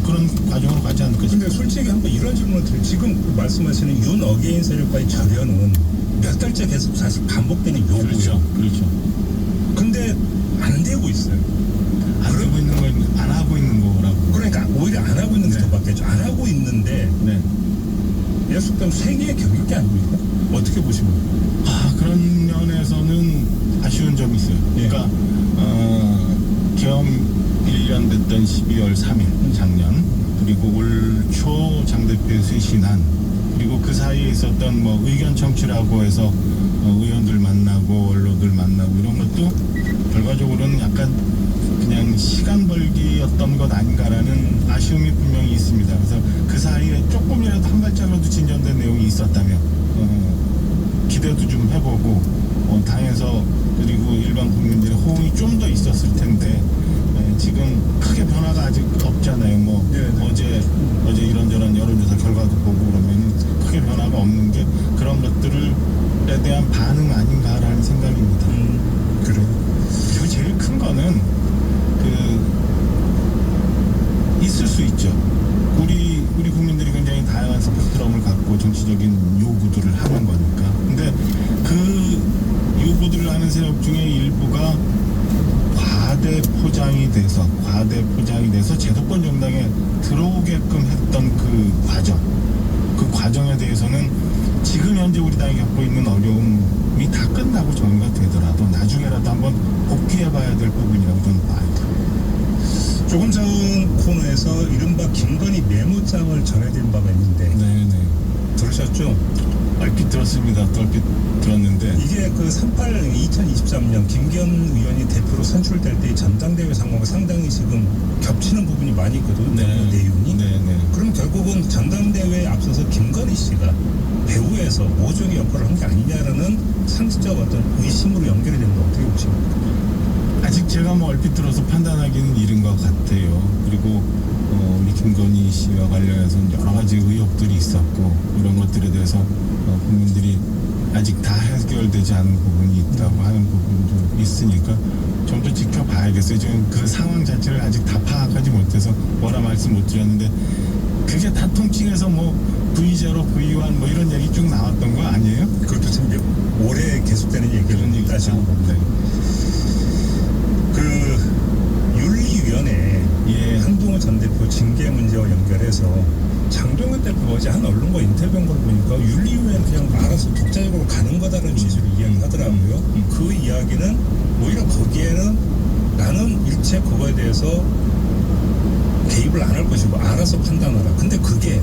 그런 과정으로 가지 않을까 싶어요. 근데 솔직히 한번 이런 질문을 드려. 지금 말씀하시는 윤 어게인 세력과의 절연은 몇 달째 계속 사실 반복되는 요구예요. 그렇죠. 그렇죠. 근데 안 되고 있어요. 안 되고 있는 건 안 하고 있는 거라고. 그러니까 오히려 안 하고 있는 게 더 맞겠죠. 안 하고 있는데 네. 계속되면 세계의 격일 게 아닙니까? 어떻게 보십니까? 그런 면에서는 아쉬운 점이 있어요. 예. 그러니까 계엄 1년 됐던 12월 3일 작년, 그리고 올 초 장 대표의 쇄신안, 그리고 그 사이에 있었던 뭐 의견 청취라고 해서 의원들 만나고 언론들 만나고 이런 것도 결과적으로는 약간 그냥 시간 벌기였던 것 아닌가라는 아쉬움이 분명히 있습니다. 그래서 그 사이에 조금이라도 한 발짝이라도 진전된 내용이 있었다면 기대도 좀 해보고 당에서 그리고 일반 국민들의 호응이 좀 더 있었을 텐데 지금 크게 변화가 아직 없잖아요. 뭐 네. 어제 이런저런 여론조사 결과도 보고 그러면 크게 변화가 없는 게 그런 것들에 대한 반응 아닌가라는 생각입니다. 그래요. 그리고 제일 큰 거는 있을 수 있죠. 우리 국민들이 굉장히 다양한 스펙트럼을 갖고 정치적인 요구들을 하는 거니까. 근데 그 요구들을 하는 세력 중에 일부가 과대 포장이 돼서 제도권 정당에 들어오게끔 했던 그 과정에 대해서는 지금 현재 우리 당이 겪고 있는 어려움이 다 끝나고 정리가 되더라도 나중에라도 한번 복귀해봐야 될 부분이라고 저는 봐요. 조금 전 코너에서 이른바 김건희 메모장을 전해드린 바가 있는데 네네. 들으셨죠? 얼핏 들었습니다. 얼핏 들었는데 이게 그 2023년 김기현 의원이 대표로 선출될 때 전당대회 상황과 상당히 지금 겹치는 부분이 많이 있거든요. 네. 그 내용이. 네네. 그럼 결국은 전당대회에 앞서서 김건희 씨가 배후에서 모종의 역할을 한 게 아니냐라는 상식적 어떤 의심으로 연결이 되는 거 어떻게 보십니까? 아직 제가 뭐 얼핏 들어서 판단하기는 이른 것 같아요. 그리고 우리 김건희 씨와 관련해서 여러 가지 의혹들이 있었고 이런 것들에 대해서 국민들이 아직 다 해결되지 않은 부분이 있다고 하는 부분도 있으니까 좀 더 지켜봐야겠어요. 지금 그 상황 자체를 아직 다 파악하지 못해서 뭐라 말씀 못 드렸는데 그게 다 통칭해서 뭐 V0, V1 뭐 이런 얘기 쭉 나왔던 거 아니에요? 그것도 참 오래 계속되는 얘기를 따지고 네. 그 윤리위원회 예. 한동훈 전 대표 징계 문제와 연결해서 장동현 대표가 어제 한 언론과 인터뷰한 걸 보니까 윤리위원회는 그냥 알아서 독자적으로 가는 거다라는 취지로 이야기하더라고요. 그 이야기는 오히려 거기에는 나는 일체 그거에 대해서 개입을 안 할 것이고 알아서 판단하라. 근데 그게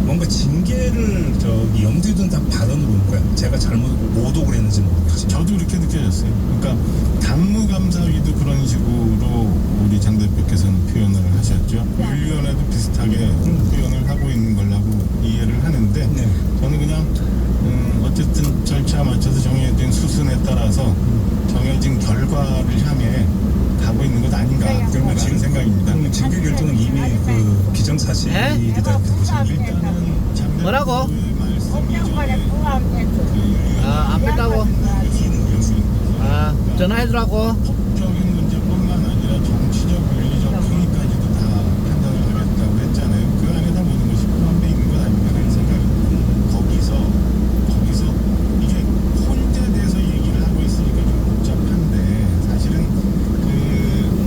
뭔가 징계를 염두에 둔 다 발언으로 온 거야. 제가 잘못 오독을 했는지 모르겠지만. 저도 그렇게 느껴졌어요. 그러니까 당무감사위도 그런 식으로 우리 장 대표께서는 표현을 하셨죠. 윤리위원회도 비슷하게 표현을 하고 있는 걸라고 이해를 하는데 네. 저는 그냥 어쨌든 절차 맞춰서 정해진 수순에 따라서 정해진 결과를 향해 가고 있는 것 아닌가 그런 생각입니다. 징계 결정은 이미 그 기정사실이다 이렇게 보시면 일단은 장 대표의 뭐라고? 말씀 이전에 안 뺐다고? 전화해주라고? 법적인 문제뿐만 아니라 정치적, 윤리적 행위까지도 다 판단을 하겠다고 했잖아요. 그 안에다 모든 것이 포함되어 있는 것 아닌가라는 생각이 거기서 이게 홀에 대해서 얘기를 하고 있으니까 좀 복잡한데 사실은 그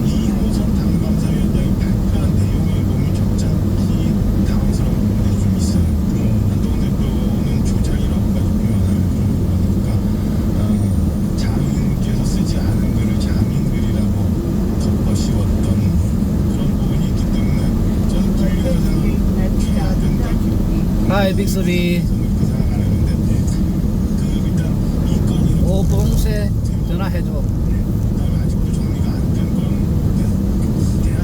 2호선 당감사위원장이 발표한 내용을 보면 적잖기 당황스러운 부분이 좀 있어요. 한동훈 대표는 조작이라고까지 표현을 그러니까 장인께서 쓰지 않은 글을 장인글이라고 덮어씌웠던 그런 부분이 있기 때문에 저는 분류해서는 해야 된다 하이 빅스비 그렇게 생각 안 했는데 그 일단 이 건이 오봉세 전화해줘. 그다음에 아직도 정리가 안 된 건 대한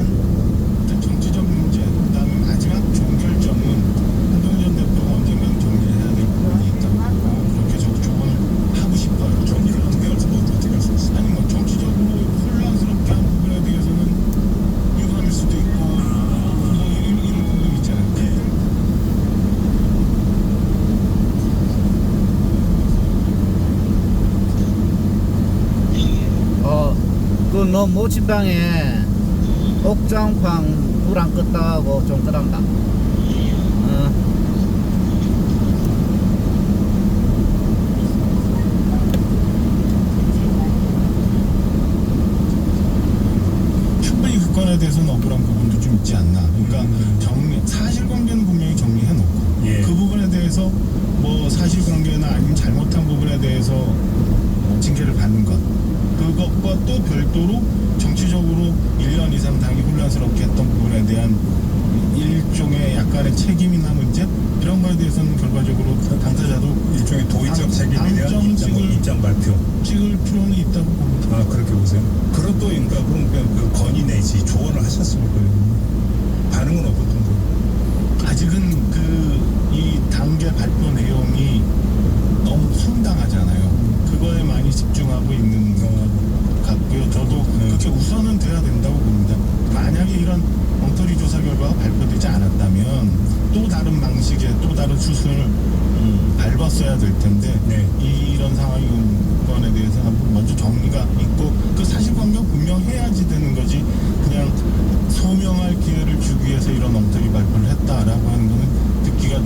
어떤 정치적 문제 그다음에 마지막 종결점은 한동훈 전 대표가 언젠가는 정리해야 될 부분이 있다고 그렇게 조언을 하고 싶어요. 정리를 어떻게 할 수가 어떻게 할 수 있어? 아니 뭐 정치적으로 혼란스럽게 한 부분에 대해서는 유감일 수도 있고 뭐 이런 부분 있잖아요. 그 너 모친방에 옥장황 불 안 껐다 하고 좀 그런다. 충분히 그 건에 대해서는 억울한 부분도 좀 있지 않나. 그러니까 사실관계는 분명히 정리해놓고 예. 그 부분에 대해서 뭐 사실관계나 아니면 잘못한 부분에 대해서 징계를 받는 것, 그것과 또 별도로 정치적으로 1년 이상 당이 혼란스럽게 했던 부분에 대한 일종의 약간의 책임이나 문제, 이런 거에 대해서는 결과적으로 당사자도 일종의 도의적 책임에 대한 입장 발표. 찍을 필요는 있다고 봅니다. 아, 그렇게 보세요. 그것도인가 그럼 그 건의 내지 조언을 하셨습니까? 반응은 어떻던가요? 아직은 이 단계 발표 내용이 너무 황당하잖아요. 그거에 많이 집중하고 있는 것 같고요. 저도 그렇게 우선은 돼야 된다고 봅니다. 만약에 이런 엉터리 조사 결과가 발표되지 않았다면 또 다른 방식의 또 다른 수순을 밟았어야 될 텐데 네. 이런 상황이 온 건에 대해서는 먼저 정리가 있고 그 사실관계가 분명해야지 되는 거지, 그냥 소명할 기회를 주기 위해서 이런 엉터리 발표를 했다라고 하는 거는 듣기가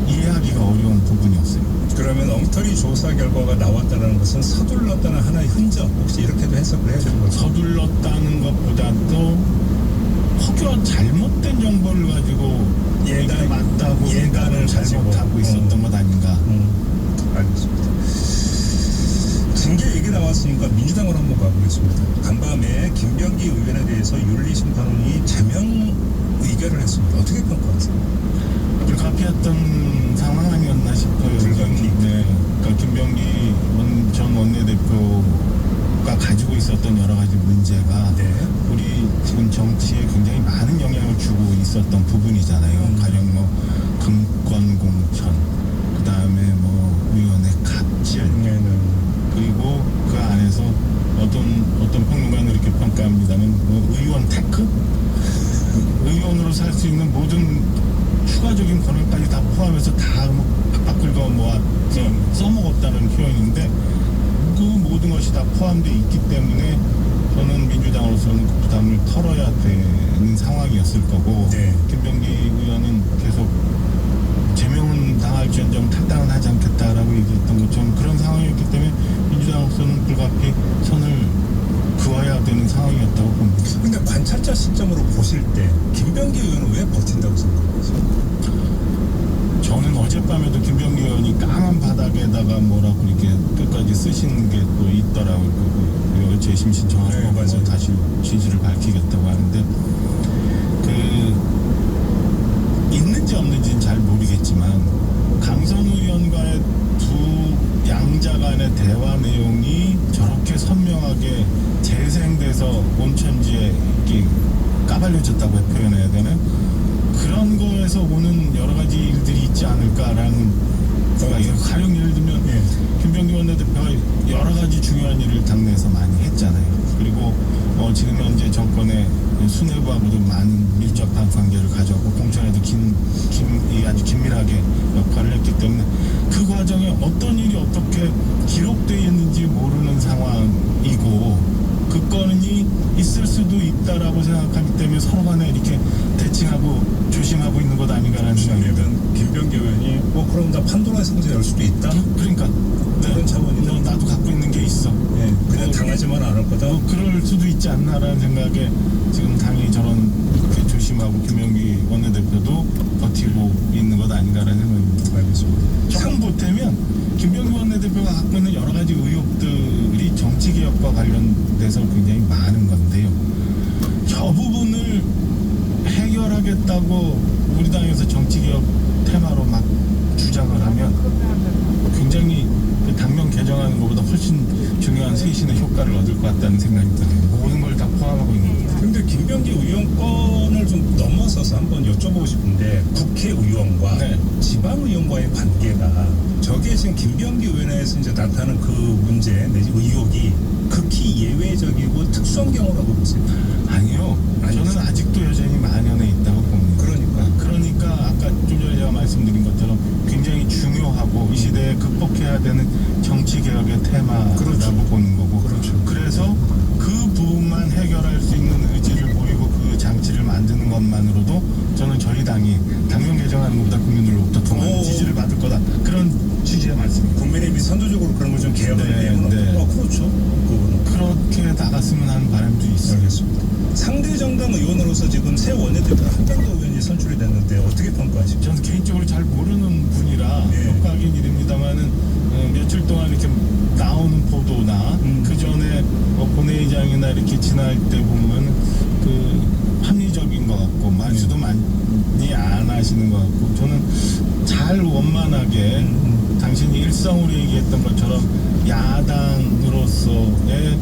이해하기가 어려운 부분이었어요. 그러면 엉터리 조사 결과가 나왔다는 것은 서둘렀다는 하나의 흔적, 혹시 이렇게도 해석을 해야 되는 거죠? 서둘렀다는 것보다도 혹여 잘못된 정보를 가지고 이게 맞다고 예단을 잘못하고 가지고. 있었던 것 아닌가. 알겠습니다. 징계 얘기 나왔으니까 민주당으로 한번 가보겠습니다. 간밤에 김병기 의원에 대해서 윤리심판원이 제명 의결을 했습니다. 어떻게 평가하세요? 불가피했던 상황 아니었나 싶어요. 불가피. 네. 그러니까 김병기 전 원내대표가 가지고 있었던 여러 가지 문제가 네. 우리 지금 정치에 굉장히 많은 영향을 주고 있었던 부분이잖아요. 가령 뭐 금권 공천, 그 다음에 뭐 의원의 갑질, 그리고 그 안에서 어떤 평론가는 이렇게 평가합니다만 뭐 의원 테크, 의원으로 살 수 있는 모든 추가적인 권한까지 다 포함해서 다 팍팍 긁어 모아 써먹었다는 표현인데, 그 모든 것이 다 포함되어 있기 때문에 저는 민주당으로서는 그 부담을 털어야 되는 상황이었을 거고, 네. 김병기 의원은 계속 제명은 당할지언정 탈당은 하지 않겠다라고 얘기했던 것처럼 그런 상황이었기 때문에 민주당으로서는 불가피 선을 그어야 되는 상황이었다고 봅니다. 근데 관찰자 시점으로 보실 때 김병기 의원은 왜 버틴다고 생각하세요? 저는 어젯밤에도 김병기 의원이 까만 바닥에다가 뭐라고 이렇게 끝까지 쓰신 게 또 있더라고요. 그 재심 신청하고 네, 맞아요. 다시 진실을 밝히겠다고 하는데, 있는지 없는지는 잘 모르겠지만 강선 의원과의 두 양자 간의 대화 내용이 저렇게 선명하게 재생돼서 온천지에 이렇게 까발려졌다고 표현해야 되나? 그런 거에서 오는 여러 가지 일들이 있지 않을까라는 생각이에요. 가령 예를 들면 김병기 원내대표가 여러 가지 중요한 일을 당내에서 많이 했잖아요. 그리고 지금 현재 정권의 수뇌부하고도 많은 밀접한 관계를 가졌고 공천에도 아주 긴밀하게 역할을 했기 때문에 그 과정에 어떤 일이 어떻게 기록되어 있는지 모르는 상황이고, 그 건이 있을 수도 있다라고 생각하기 때문에 서로 간에 이렇게 대칭하고 조심하고 있는 것 아닌가라는 생각입니다. 김병기 의원이 그럼 나 판도라 상자 열 수도 있다? 그러니까 그런 차원이죠. 나도 갖고 있는 게 있어. 그냥 당하지만 않을 거다. 그럴 수도 있지 않나라는 생각에 지금 당이 저런 그렇게 조심하고 김병기 원내대표도 버티고 있는 것 아닌가라는 생각입니다. 알겠습니다. 조금 보태면 김병기 원내대표가 갖고 있는 여러 가지 의혹들이 정치개혁과 관련돼서 굉장히 많은 건데요. 저 부분을 해결하겠다고 우리 당에서 정치개혁 테마로 막 주장을 하면 굉장히 그 당명 개정하는 것보다 훨씬 중요한 쇄신의 효과를 얻을 것 같다는 생각이 들어요. 모든 걸 다 포함하고 있는 거죠. 근데 김병기 의원 건을 좀 넘어서서 한번 여쭤보고 싶은데 국회의원과 네. 지방의원과의 관계가 저게 지금 김병기 의원에서 이제 나타나는 그 문제 내지 의혹이 극히 예외적이고 특수한 경우라고 보세요. 아니요. 저는 아직도 여전히 만연해 있다고 봅니다. 그러니까 아까 좀 전에 제가 말씀드린 것처럼 굉장히 중요하고 이 시대에 극복해야 되는 정치개혁의 테마라고 보는 거고, 그래서 그 부분만 해결할 수 있는 의지를 보이고 그 장치를 만드는 것만 민주당이 당명 개정하는 것보다 국민들로부터 더 많은 오. 지지를 받을 거다. 그런 취지의 말씀입니다. 국민의힘이 선도적으로 그런 걸 좀 개혁을 네, 내면 네. 그렇죠. 그거는. 그렇게 나갔으면 하는 바람도 있어요. 알겠습니다. 상대 정당 의원으로서 지금 새 원내대표 한병도 의원이 선출이 됐는데 어떻게 평가하십니까? 저는 개인적으로 잘 모르는 분이라 네. 평가하기는 이릅니다만은 며칠 동안 이렇게 나오는 보도나 그 전에 본회의장이나 이렇게 지날 때 보면 그 합리적인 것 같고 말수도 많이 안 하시는 것 같고 저는 잘 원만하게 당신이 일성으로 얘기했던 것처럼 야당으로서의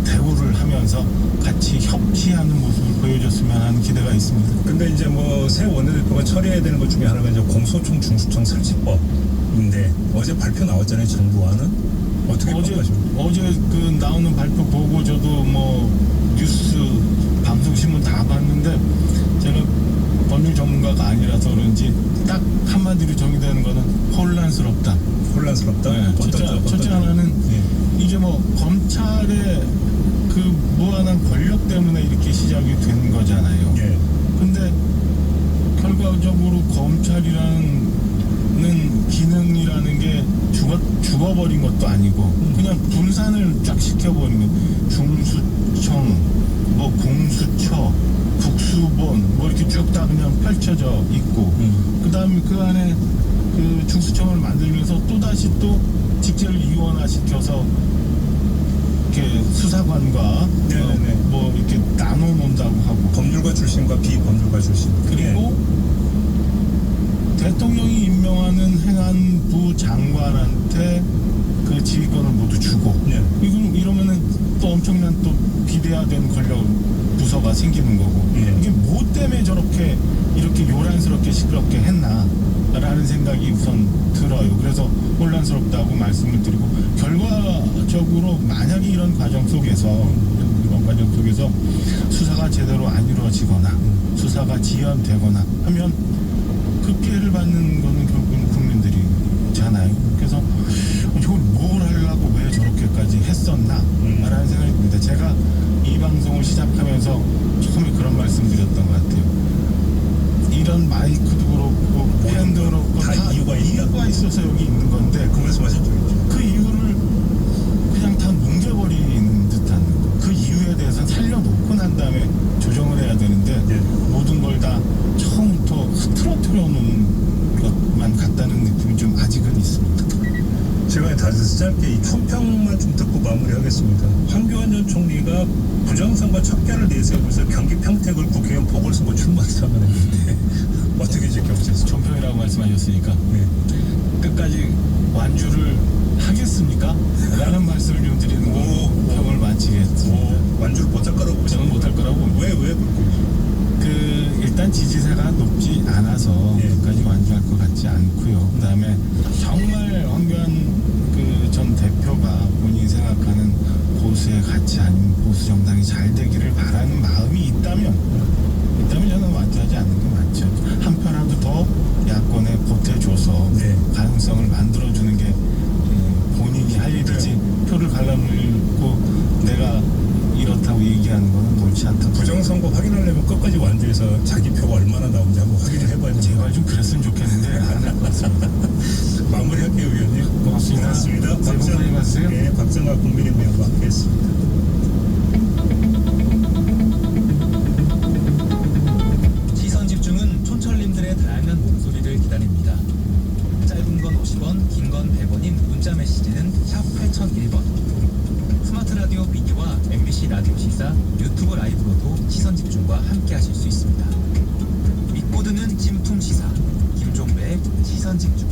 대우를 하면서 같이 협치하는 모습을 보여줬으면 하는 기대가 있습니다. 근데 이제 뭐 새 원내대표가 처리해야 되는 것 중에 하나가 이제 공소청 중수청 설치법인데 어제 발표 나왔잖아요. 정부안은 어떻게 평가하십니까? 어제 그 나오는 발표 보고 저도 뭐 뉴스 방송 신문 다 봤는데 제가 법률 전문가가 아니라서 그런지 딱 한마디로 정의되는 거는 혼란스럽다. 혼란스럽다. 네, 첫째 하나는 예. 이게 뭐 검찰의 그 무한한 권력 때문에 이렇게 시작이 된 거잖아요. 예. 근데 결과적으로 검찰이라는 기능이라는 게 죽어버린 것도 아니고 그냥 분산을 쫙 시켜버린 거. 중수청, 뭐 공수처, 국수본 뭐 이렇게 쭉 다 그냥 펼쳐져 있고 그다음에 그 안에 그 중수청을 만들면서 또 다시 또 직제를 이원화시켜서 이렇게 수사관과 네네네. 뭐 이렇게 나눠 놓는다고 하고 법률가 출신과 비법률가 출신. 그리고 대통령이 임명하는 행안부 장관한테 그 지휘권을 모두 주고 예. 이러면은 또 엄청난 또 비대화된 권력 부서가 생기는 거고 예. 이게 뭐 때문에 저렇게 이렇게 요란스럽게 시끄럽게 했나라는 생각이 우선 들어요. 그래서 혼란스럽다고 말씀을 드리고 결과적으로 만약에 이런 과정 속에서 수사가 제대로 안 이루어지거나 수사가 지연되거나 하면 그 피해를 받는 거는 결국은 국민들이잖아요. 그래서 이걸 뭘 하려고 왜 저렇게까지 했었나 라는 생각이 듭니다. 제가 이 방송을 시작하면서 처음에 그런 말씀 드렸던 것 같아요. 이런 마이크도 그렇고 팬도 그렇고 다 이유가 있어서 여기 있는 건데 그 말씀하셨죠. 그 이유를 그냥 다 뭉개버리는 듯한 그 이유에 대해서 살려놓고 난 다음에 조정을 해야 되는데 네. 모든 걸 다 처음부터 흐트러뜨려 놓은 것만 같다는 느낌이 좀 아직은 있습니다. 제가 다시 짧게 이 총평만 좀 듣고 마무리하겠습니다. 황교안 전 총리가 부정선거 척결을 내세우면서 경기 평택을 국회의원 보궐선거 출마 선언했는데 어떻게 지켜보셨습니까? 총평이라고 말씀하셨으니까 네. 끝까지 완주를 하겠습니까? 라는 말씀을 좀 드리는 걸로 평을 마치겠습니다. 완주를 못할 거라고 저는 못할 거라고 봅니다. 왜 그렇게 일단 지지세가 높지 않아서 예. 끝까지 완주할 것 같지 않고요. 그다음에 정말 황교안 그 전 대표가 본인이 생각하는 보수의 가치 아니면 보수 정당이 잘 되기를 바라는 마음이 있다면 저는 완주하지 않는 게 맞죠. 한 표라도 더 야권에 보태줘서 네. 가능성을 만들어주는 게 본인이 할 일이지 표를 갈라놓고 내가 이렇다고 얘기하는 거는 옳지 않다. 부정선거 확인하려면 끝까지 완주해서 자기 표가 얼마나 나오는지 한번 확인을 해봐야 됩니다. 제발 좀 그랬으면 좋겠는데 안 할 것 같습니다. 마무리할게요, 의원님. 고맙습니다. 새해 복 많이 받으세요. 네, 박정아 국민의힘 의원과 함께했습니다. 시선 집중은 촌철님들의 다양한 목소리를 기다립니다. 짧은 건 50원, 긴 건 100원인 문자 메시지는 샵 8001번. 스마트 라디오 미니와 MBC 라디오 시사, 유튜브 라이브로도 시선 집중과 함께 하실 수 있습니다. 믿고 듣는 찜통 시사, 김종배의 시선 집중.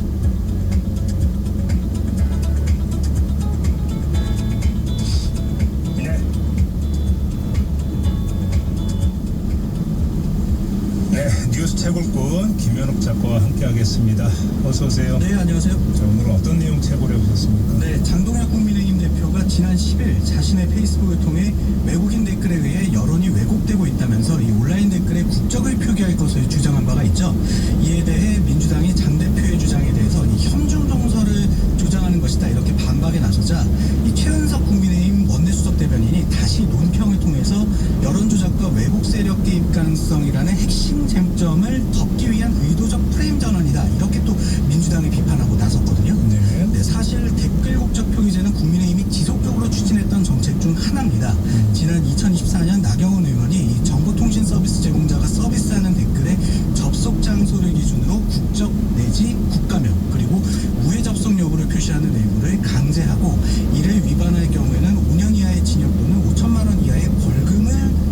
네, 뉴스 채굴꾼 김현욱 작가와 함께하겠습니다. 어서 오세요. 네, 안녕하세요. 자, 오늘은 어떤 내용 채굴해 오셨습니까? 네, 장동혁 국민의힘 대표가 지난 10일 자신의 페이스북을 통해 외국인 댓글에 의해 여론이 왜곡되고 있다면서 이 온라인 댓글에 국적을 표기할 것을 주장한 바가 있죠. 이에 대해 민주당이 장 대표의 주장에 대해서 이 현중 정서를 조장하는 것이다 이렇게 반박에 나서자 이 최은석 국민의힘 원내수석 대변인이 다시 논평을 통해서 여론 조작과 외국 세력 개입 가능성이라는 핵심 쟁점을 덮기 위한 의도적 프레임 전환이다. 이렇게 또 민주당이 비판하고 나섰거든요. 네. 네, 사실 댓글 국적 표기제는 국민의힘이 지속적으로 추진했던 정책 중 하나입니다. 지난 2024년 나경원 의원이 이 정보통신 서비스 제공자가 서비스하는 댓글에 접속 장소를 기준으로 국적 내지 국가명 그리고 우회 접속 여부를 표시하는 의무를 강제하고 이를 위반할 경우에는 5년 이하의 징역 또는 5천만 원 이하의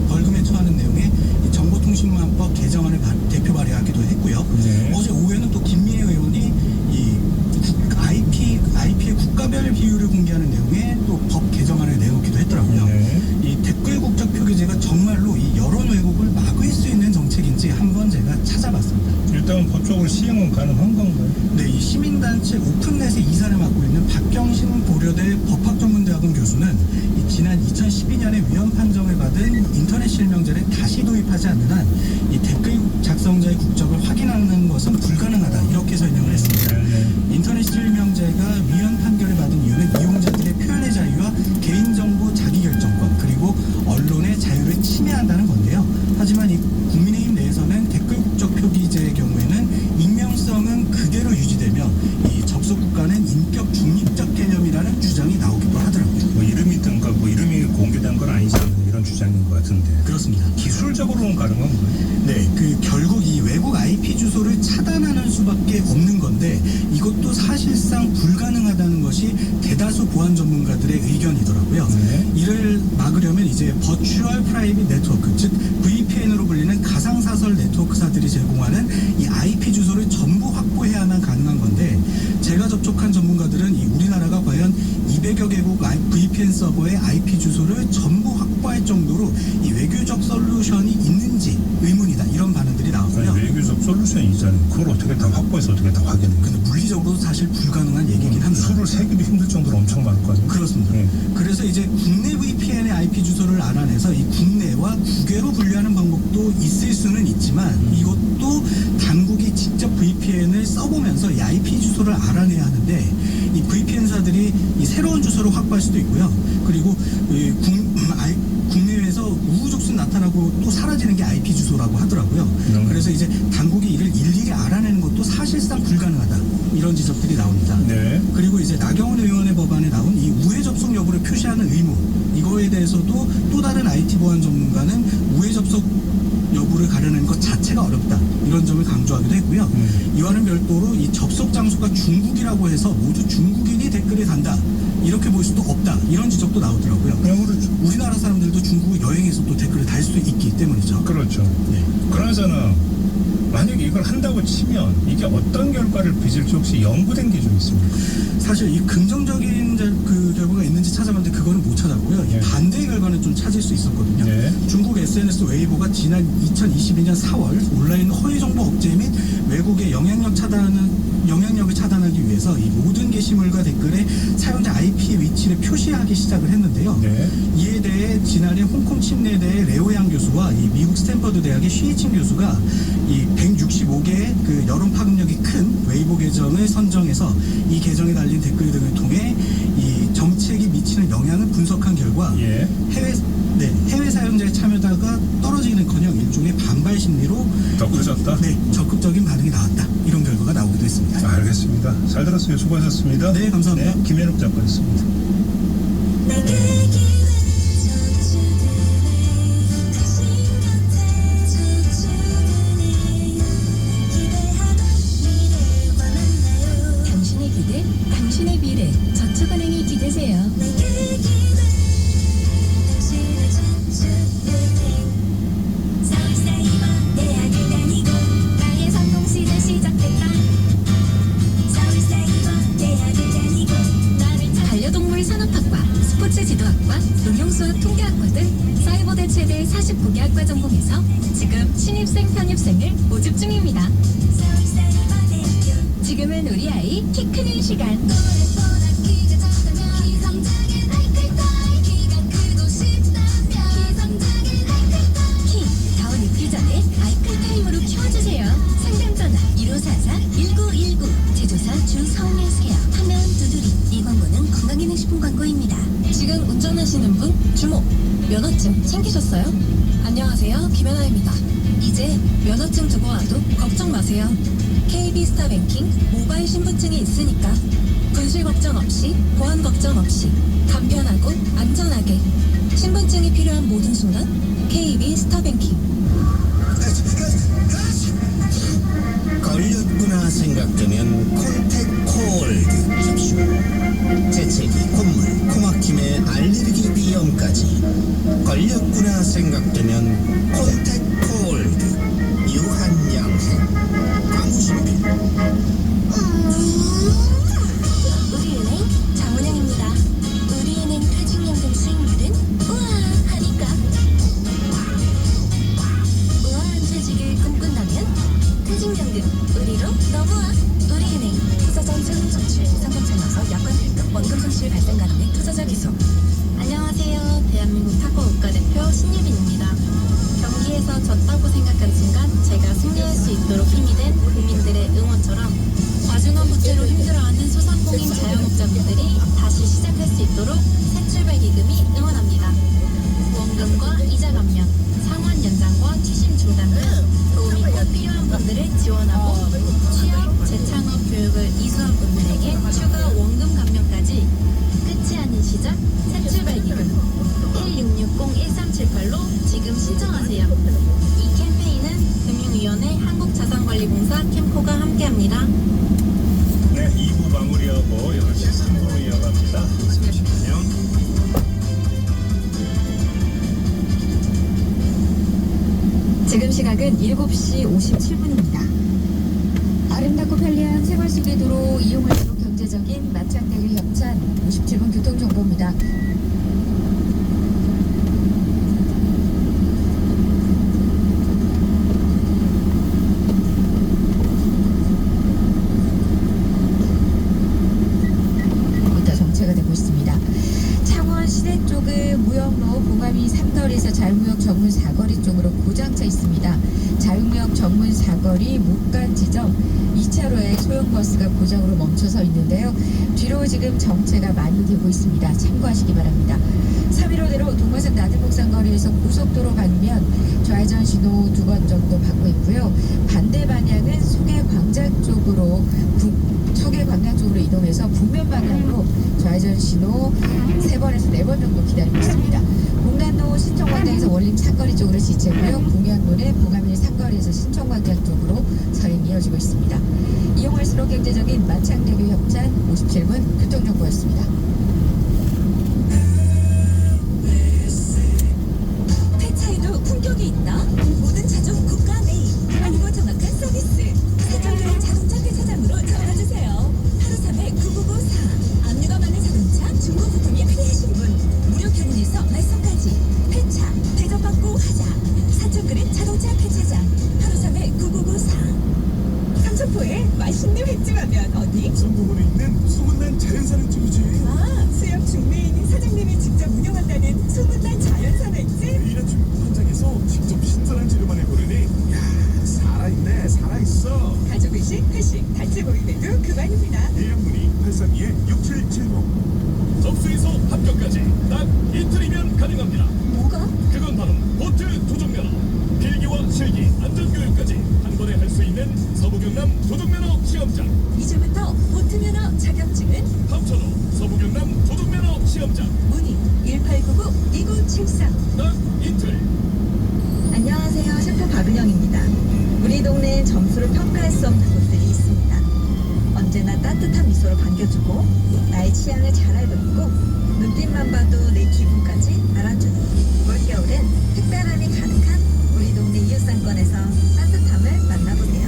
벌금에 처하는 내용의 이 정보통신망법 개정안을 대표 발의하기도 했고요. 네. 어제 오후에는 또 김미애 의원이 이 IP의 국가별 비율을 공개하는 내용의 또 법 개정안을 내놓기도 했더라고요. 네. 이 댓글 국적 표기제가 정말로 이 여론 왜곡을 막을 수 있는 정책인지 한번 제가 찾아봤습니다. 일단 법적으로 시행은 가능한 건가요? 네, 이 시민단체 오픈넷의 이사를 맡고 있는 박경신 고려대 법학전문대학원 교수는 이 지난 2012년에 위헌 판정을 받은 인터넷 실명제를 다시 도입하지 않는 한 이 댓글 작성자의 국적을 확인하는 것은 불가능하다 이렇게 설명을 했습니다. 인터넷 실명제가 위헌 판결을 받은 이유는 이용자들의 표현의 자유와 개인정보 자기결정권 그리고 언론의 자유를 침해한다는 건데요. 하지만 이 국민의힘 내에서는 댓글 국적 표기제의 경우에는 익명성은 그대로 유지되며 이 접속 국가는 인격 중립적 개념이라는 주장이 나오기도 하더라고요. 뭐 이름이 뜬가 뭐 이름이 공개된 건 아니지 않나 이런 주장인 것 같은데. 그렇습니다. 기술적으로는 가능한 거예요? 네, 결국 이 외국 IP 주소를 차단하는 수밖에 없는 건데 이것도 사실상 불가능하다는 것이 대다수 보안 전문가들의 의견이더라고요. 네. 이를 막으려면 이제 버추얼 프라이빗 네트워크, 즉 VPN으로 불리는 가상사설 네트워크사들이 제공하는 이 IP 주소를 전부 확보해야만 가능한 건데 제가 접촉한 전문가들은 이 우리나라가 과연 200여 개국 VPN 서버의 IP 주소를 전부 확보할 정도로 이 외교적 솔루션이 있는지 의문이다 이런 반응들이 나오고요. 아니, 외교적 솔루션이 있잖아요. 그걸 어떻게 다 확보해서 어떻게 다 확인해요? 근데 물리적으로도 사실 불가능한 얘기긴 합니다. 수를 세기도 힘들 정도로 엄청 많을 거 아니에요? 그렇습니다. 네. 그래서 이제 국내 VPN의 IP 주소를 알아내서 이 국내와 국외로 분류하는 방법도 있을 수는 있지만 이것도 당국이 직접 VPN을 써보면서 이 IP 주소를 알아내야 하는데 이 VPN사들이 이 새로운 주소를 확보할 수도 있고요. 그리고 이 국내에서 우후죽순 나타나고 또 사라지는 게 IP 주소라고 하더라고요. 그래서 이제 당국이 이를 일일이 알아내는 것도 사실상 불가능하다. 이런 지적들이 나옵니다. 네. 그리고 이제 나경원 의원의 법안에 나온 이 우회 접속 여부를 표시하는 의무 이거에 대해서도 또 다른 IT 보안 전문가는 우회 접속 여부를 가려내는 것 자체가 어렵다 이런 점을 강조하기도 했고요. 이와는 별도로 이 접속 장소가 중국이라고 해서 모두 중국인이 댓글을 단다 이렇게 볼 수도 없다 이런 지적도 나오더라고요. 그냥 그렇죠. 우리나라 사람들도 중국을 여행해서 또 댓글을 달 수 있기 때문이죠. 그렇죠. 네. 그나저나 만약에 이걸 한다고 치면 이게 어떤 결과를 빚을지 혹시 연구된 게 좀 있습니까? 사실 이 긍정적인 결과가 있는지 찾아봤는데 그거는 못 찾았고요. 네. 이 반대의 결과는 좀 찾을 수 있었거든요. 네. 중국 SNS 웨이보가 지난 2022년 4월 온라인 허위 정보 억제 및 외국의 영향력을 차단하기 위해서 이 모든 게시물과 댓글에 사용자 IP 위치를 표시하기 시작을 했는데요. 네. 이에 대해 지난해 홍콩 침례대의 레오양 교수와 이 미국 스탠퍼드 대학의 쉬이칭 교수가 이 165개의 그 여론 파급력이 큰 웨이보 계정을 선정해서 이 계정에 달린 댓글 등을 통해 이 정책이 미치는 영향을 분석한 결과 예. 해외 사용자의 참여도가 떨어지기는커녕 일종의 반발 심리로 더 커졌다? 네, 적극적인 반응이 나왔다. 이런 결과가 나오기도 했습니다. 알겠습니다. 잘 들었어요. 수고하셨습니다. 네, 감사합니다. 네, 김현욱 작가였습니다. 당신의 기대, 당신의 미래, 저축은행이 기대세요. 반려동물 산업학과, 스포츠 지도학과, 농용수학 통계학과 등 사이버대 최대 49개 학과 전공에서 지금 신입생 편입생을 모집 중입니다. 지금은 우리 아이 키 크는 시간. 키 더 늦기 전에 아이클 타임으로 키워주세요. 상담전화 1544-1919 제조사 주성일스케어 하면 두드리. 이 광고는 건강기능식품 광고입니다. 지금 운전하시는 분 주목. 면허증 챙기셨어요? 안녕하세요, 김연아입니다. 이제 면허증 두고 와도 걱정 마세요. KB스타뱅킹 모바일 신분증이 있으니까 분실 걱정 없이 보안 걱정 없이 간편하고 안전하게 신분증이 필요한 모든 순간 KB스타뱅킹. 걸렸구나 생각되면 콘택콜드 캡슐. 재채기, 콧물, 코막힘에 알레르기 비염까지 걸렸구나 생각되면 콘택콜드. 유한양행 광고신비. 우리은행 장원영입니다. 우리은행 퇴직연금 수익률은 우아하니까. 우아한 퇴직을 꿈꾼다면 퇴직연금 우리로 넘어와. 우리은행 투자자 세금 청취 상품 참여서 약관 필급 원금 손실 발생 가능한 투자자 기소. 안녕하세요. 대한민국 탁구 국가대표 신유빈입니다. 경기에서 졌다고 생각한 순간 제가 승리할 수 있도록 힘이 된 국민들의 응원처럼 과중한 부채로 힘들어하는 소상공인 자영업자분들이 다시 시작할 수 있도록 새출발 기금이 응원합니다. 원금과 이자 감면, 상환 연장과 취심 중단 등 도움이 꼭 필요한 분들을 지원하고 취업, 재창업 교육을 이수한 분들에게 추가 원금 감면까지 끝이 아닌 시작 새출발 기금 1660-1378로 지금 신청하세요. 이 캠페인은 금융위원회 한국자산관리공사 캠코가 함께합니다. 네, 2부 마무리하고 8시 3부로 이어갑니다. 잠시만요. 지금 시각은 7시 57분입니다. 아름답고 편리한 생활 속의 도로 이용할수록 경제적인 마창대교 협찬 57분 교통정보입니다. 정체가 되고 있습니다. 창원 시내 쪽은 무역로 봉화미 삼거리에서 자유무역 정문 4거리 쪽으로 고장차 있습니다. 자유무역 정문 4거리 목간 지점 2차로에 소형버스가 고장으로 멈춰서 있는데요. 뒤로 지금 정체가 많이 되고 있습니다. 참고하시기 바랍니다. 315대로 동화산 나들목산 거리에서 고속도로 방면 좌회전 신호 2번 정도 받고 있고요. 반대 방향은 소개광장 쪽으로 서계광장 쪽으로 이동해서 북면 방향으로 좌회전 신호 3번에서 4번 정도 기다리고 있습니다. 공단로 신청광장에서 원림 산거리 쪽으로 지체고요. 동양로는 봉화밀 산거리에서 신청광장 쪽으로 차량이 이어지고 있습니다. 이용할수록 경제적인 마창대교 협찬 57분 교통정보였습니다. 폐차에도 품격이 있다. 모든 자동 국가 내일 빠르고 정확한 서비스. 세종그룹 자동차 폐차장으로 전화주세요. 853-9994. 압류가 많은 자동차 중고 부품이 필요하신 분 무료 견인에서 말씀까지 폐차 대접받고 하자. 사천그룹 자동차 폐차장 853-9994. 삼천포에 맛있는 횟집하면 어디? 성공으로 있는 소문난 자연산 횟집이지. 아, 수협 중매인인 사장님이 직접 운영한다는 소문난 자연산 횟집? 매일 아침 현장에서 직접 신선한 재료만 해보려니 야, 살아있네, 살아있어. 가족 의식, 회식, 단체 모임에도 그만입니다. 예약 문의 832-6770. 접수에서 합격까지 딱 이틀이면 가능합니다. 뭐가? 그건 바로 보트 도종면허. 필기와 실기, 안전교육까지 한 번에 할 수 있는 서부경남 도종면허 시험장. 이제부터 보트면허 자격증은 합천호 서부경남 도종면허 시험장. 문의 1899-2973. 딱 이틀. 안녕하세요. 셰프 박은영입니다. 우리 동네엔 점수를 평가할 수 없는 곳들이 있습니다. 언제나 따뜻한 미소로 반겨주고 나의 취향을 잘 알고 있고 눈빛만 봐도 내 기분까지 알아주는 올겨울엔 특별함이 가득한 우리 동네 이웃상권에서 따뜻함을 만나보세요.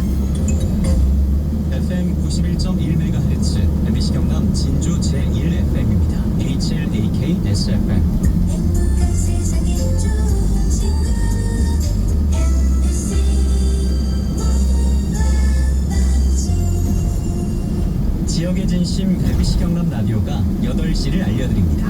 FM 91.1MHz MBC 경남 진주 제1FM입니다. HLAK SFM. 행복한 세상에 좋은 친구 MBC 지역의 진심 MBC 경남 라디오가 8시를 알려드립니다.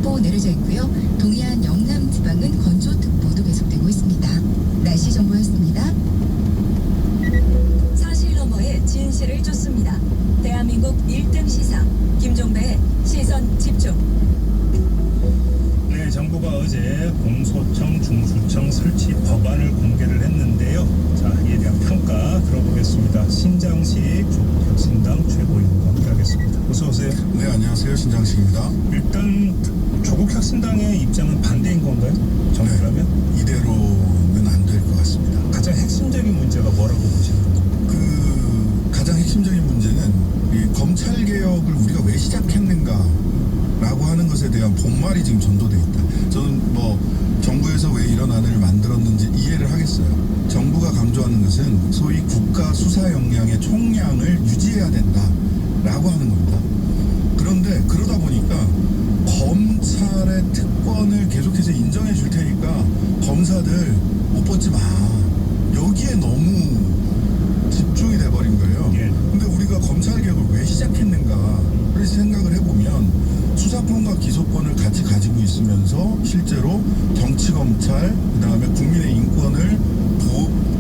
특보 내려져 있고요. 동해안 영남 지방은 건조특보도 계속되고 있습니다. 날씨 정보였습니다. 사실 너머의 진실을 쫓습니다. 대한민국 1등 시사 김종배의 시선 집중. 네, 정부가 어제 공소청, 중수청 설치 법안을 공개를 했는데요. 자, 이에 대한 평가 들어보겠습니다. 신장식 조국혁신당 최고위원과 함께하겠습니다. 어서 오세요. 네, 안녕하세요. 신장식입니다. 일단 조국혁신당의 입장은 반대인 건가요? 정부라면? 이대로는 안 될 것 같습니다. 가장 핵심적인 문제가 뭐라고 보시는 건가요? 가장 핵심적인 문제는 이 검찰 개혁을 우리가 왜 시작했는가라고 하는 것에 대한 본말이 지금 전도돼 있다. 저는 뭐 정부에서 왜 이런 안을 만들었는지 이해를 하겠어요. 정부가 강조하는 것은 소위 국가 수사 역량의 총량을 유지해야 된다라고 하는 겁니다. 그런데 그러다 보니까 검찰의 특권을 계속해서 인정해 줄 테니까 검사들 못 뽑지 마. 여기에 너무 집중이 돼버린 거예요. 근데 우리가 검찰 개혁을 왜 시작했는가를 생각을 해보면 수사권과 기소권을 같이 가지고 있으면서 실제로 정치검찰 그다음에 국민의 인권을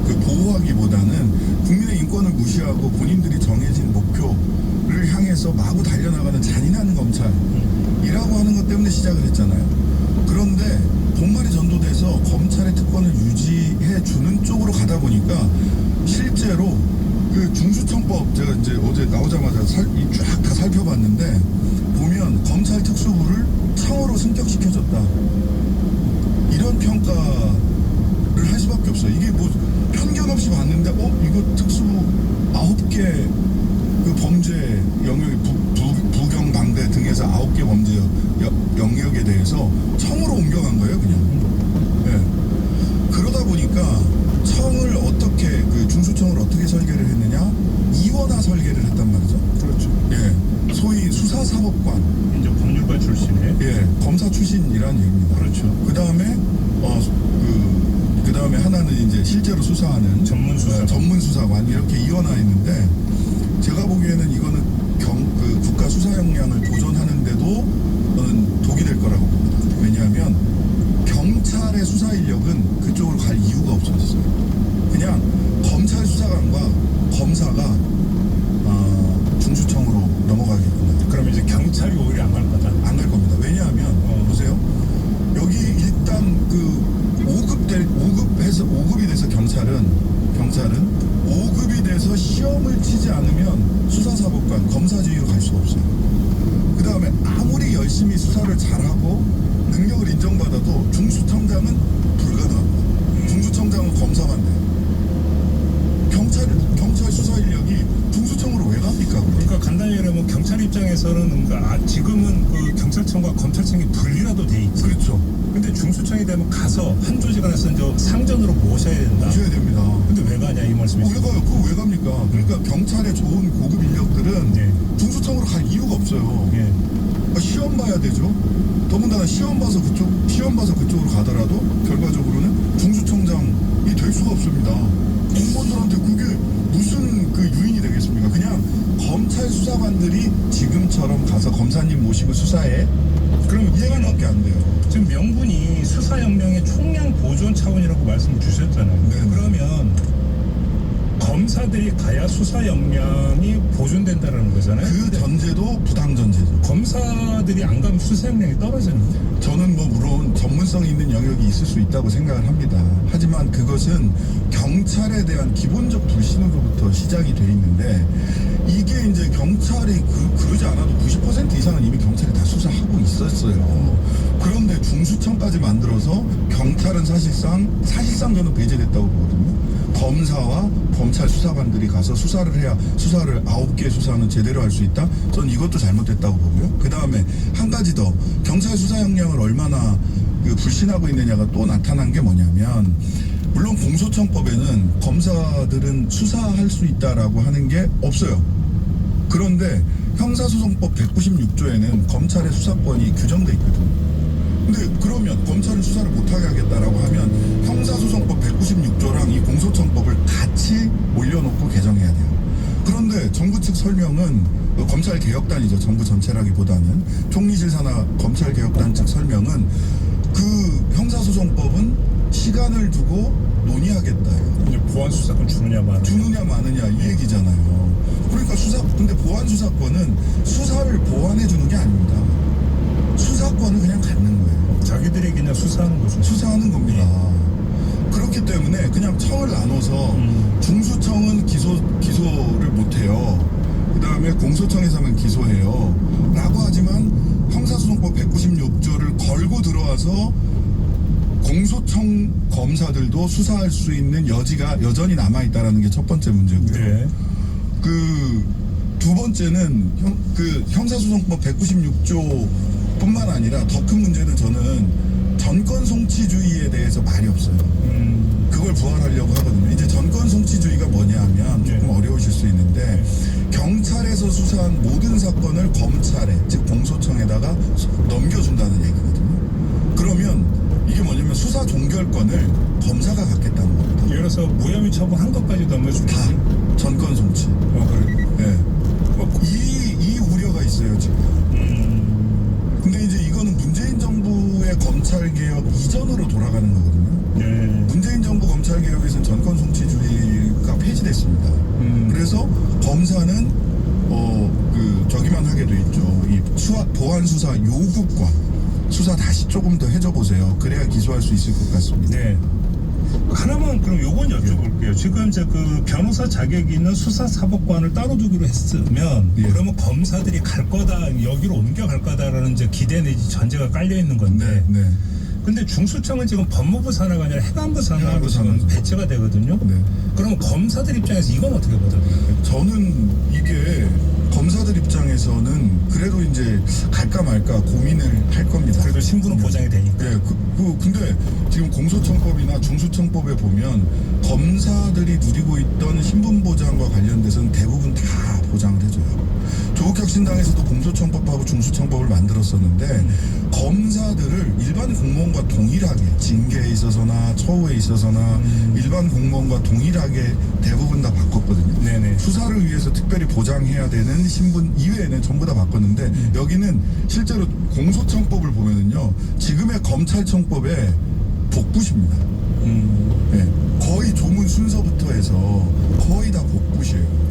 보호하기보다는 국민의 인권을 무시하고 본인들이 정해진 목표를 향해서 마구 달려나가는 잔인한 검찰이라고 하는 것 때문에 시작을 했잖아요. 그런데 본말이 전도돼서 검찰의 특권을 유지해 주는 쪽으로 가다 보니까 실제로 그 중수청법 제가 이제 어제 나오자마자 쫙 다 살펴봤는데 보면 검찰 특수부를 청으로 승격시켜줬다 이런 평가를 할 수밖에 없어요. 이게 뭐 편견 없이 봤는데 이거 특수부 9개 그 범죄 영역 부경방대 등에서 9개 범죄 영역에 대해서 청으로 옮겨간 거예요 그냥. 예. 그러다 보니까 청을 어떻게 그 중수청을 어떻게 설계를 했느냐 이원화 설계를 했단 말이죠. 그렇죠. 예, 소위 수사사법관 이제 법률가 출신의 예 검사 출신이라는 얘기입니다. 그렇죠. 그 다음에 그 다음에 하나는 이제 실제로 수사하는 전문 수사관. 전문 수사관 이렇게 이원화했는데 제가 보기에는 이거는 그 국가 수사 역량을 보존하는데도 저는 독이 될 거라고 봅니다. 왜냐하면 경찰의 수사 인력은 그쪽으로 갈 이유가 없어졌어요. 그냥 검찰 수사관과 검사가 중수청으로 넘어가겠구나. 그럼 이제 경찰이 오히려 안 갈 거다. 안 갈 겁니다. 왜냐하면 보세요. 여기 일단 그 5급이 돼서 경찰은 5급이 돼서 시험을 치지 않으면 수사사법관 검사직으로 갈 수가 없어요. 그 다음에 아무리 열심히 수사를 잘하고 능력을 인정받아도 중수청장은 불가능합니다. 중수청장은 검사만 돼요. 경찰 수사 인력이 중수청으로 왜 갑니까? 그러니까 간단히 얘기하면 경찰 입장에서는 지금은 그 경찰청과 검찰청이 분리라도 돼 있지. 그렇죠. 근데 중수청이 되면 가서 한 조직안에서 이제 상전으로 모셔야 된다. 모셔야 됩니다. 근데 왜 가냐 이 말씀이시죠? 왜 가요? 그거 왜 갑니까? 그러니까 경찰의 좋은 고급 인력들은 네. 중수청으로 갈 이유가 없어요. 예. 시험 봐야 되죠. 더군다나 시험 봐서 그쪽으로 가더라도 결과적으로는 중수청장이 될 수가 없습니다. 공무원들한테 그게 무슨 그 유인이 되겠습니까? 그냥 검찰 수사관들이 지금처럼 가서 검사님 모시고 수사해. 그러면 얘기밖에 안 돼요. 지금 명분이 수사 역량의 총량 보존 차원이라고 말씀 주셨잖아요. 네. 그러면 검사들이 가야 수사 역량이 보존된다는 거잖아요. 그 전제도 부당 전제죠. 검사들이 안 가면 수사 역량이 떨어지는데. 저는 뭐 물론 전문성이 있는 영역이 있을 수 있다고 생각을 합니다. 하지만 그것은 경찰에 대한 기본적 불신으로부터 시작이 돼 있는데 이게 이제 경찰이 그러지 않아도 90% 이상은 이미 경찰이 다 수사하고 있었어요. 그런데 중수청까지 만들어서 경찰은 사실상 저는 배제됐다고 보거든요. 검사와 검찰 수사관들이 가서 수사를 해야 수사를 9개 수사는 제대로 할 수 있다? 저는 이것도 잘못됐다고 보고요. 그 다음에 한 가지 더 경찰 수사 역량을 얼마나 불신하고 있느냐가 또 나타난 게 뭐냐면 물론 공소청법에는 검사들은 수사할 수 있다라고 하는 게 없어요. 그런데 형사소송법 196조에는 검찰의 수사권이 규정돼 있거든요. 근데 그러면 검찰은 수사를 못하게 하겠다라고 하면 형사소송법 196조랑 이 공소청법을 같이 올려놓고 개정해야 돼요. 그런데 정부 측 설명은 검찰 개혁단이죠. 정부 전체라기보다는 총리실 산하 검찰 개혁단 측 설명은 그 형사소송법은 시간을 두고 논의하겠다요. 이제 보안 수사권 주느냐 마느냐 이 얘기잖아요. 그러니까 근데 보안 수사권은 수사를 보완해 주는 게 아닙니다. 수사권을 그냥 갖는 거예요. 자기들이 그냥 수사하는 거죠. 수사하는 겁니다. 그렇기 때문에 그냥 청을 나눠서 중수청은 기소를 못해요. 그 다음에 공소청에서만 기소해요. 라고 하지만 형사소송법 196조를 걸고 들어와서 공소청 검사들도 수사할 수 있는 여지가 여전히 남아있다는 게 첫 번째 문제고요. 네. 그 두 번째는 형사소송법 196조 뿐만 아니라 더 큰 문제는 저는 전권 송치주의에 대해서 말이 없어요. 그걸 부활하려고 하거든요. 이제 전권 송치주의가 뭐냐 하면 조금 어려우실 수 있는데 경찰에서 수사한 모든 사건을 검찰에 즉 공소청에다가 넘겨준다는 얘기거든요. 그러면 이게 뭐냐면 수사 종결권을 검사가 갖겠다는 겁니다. 예를 들어서 무혐의 처분한 것까지 넘겨주고 다 전권 송치. 그래. 네. 이 우려가 있어요 지금. 근데 이제 이거는 문재인 정부의 검찰 개혁 이전으로 돌아가는 거거든요. 네. 문재인 정부 검찰 개혁에서는 전권 송치주의가 폐지됐습니다. 그래서 검사는 저기만 하게 돼 있죠. 이 보안 수사 요구권 수사 다시 조금 더 해줘 보세요. 그래야 기소할 수 있을 것 같습니다. 네. 하나만 그럼 요건 여쭤볼게요. 지금 이제 그 변호사 자격이 있는 수사사법관을 따로 두기로 했으면 예. 그러면 검사들이 갈 거다 여기로 옮겨갈 거다라는 이제 기대 내지 전제가 깔려 있는 건데. 네. 근데 중수청은 지금 법무부 산하가 아니라 해관부 산하로 지금 배치가 되거든요. 네. 그러면 검사들 입장에서 이건 어떻게 받아들여요? 저는 이게 검사들 입장에서는 그래도 이제 갈까 말까 고민을 할 겁니다. 그래도 신분은 보장이 되니까. 네, 근데 지금 공소청법이나 중수청법에 보면 검사들이 누리고 있던 신분 보장과 관련돼서는 대부분 다 보장을 해줘요. 조국혁신당에서도 공소청법하고 중수청법을 만들었었는데 검사들을 일반 공무원과 동일하게 징계에 있어서나 처우에 있어서나 일반 공무원과 동일하게 대부분 다 바꿨거든요. 네네. 수사를 위해서 특별히 보장해야 되는 신분 이외에는 전부 다 바꿨는데 여기는 실제로 공소청법을 보면은요 지금의 검찰청법의 복붙입니다. 네, 거의 조문 순서부터 해서 거의 다 복붙이에요.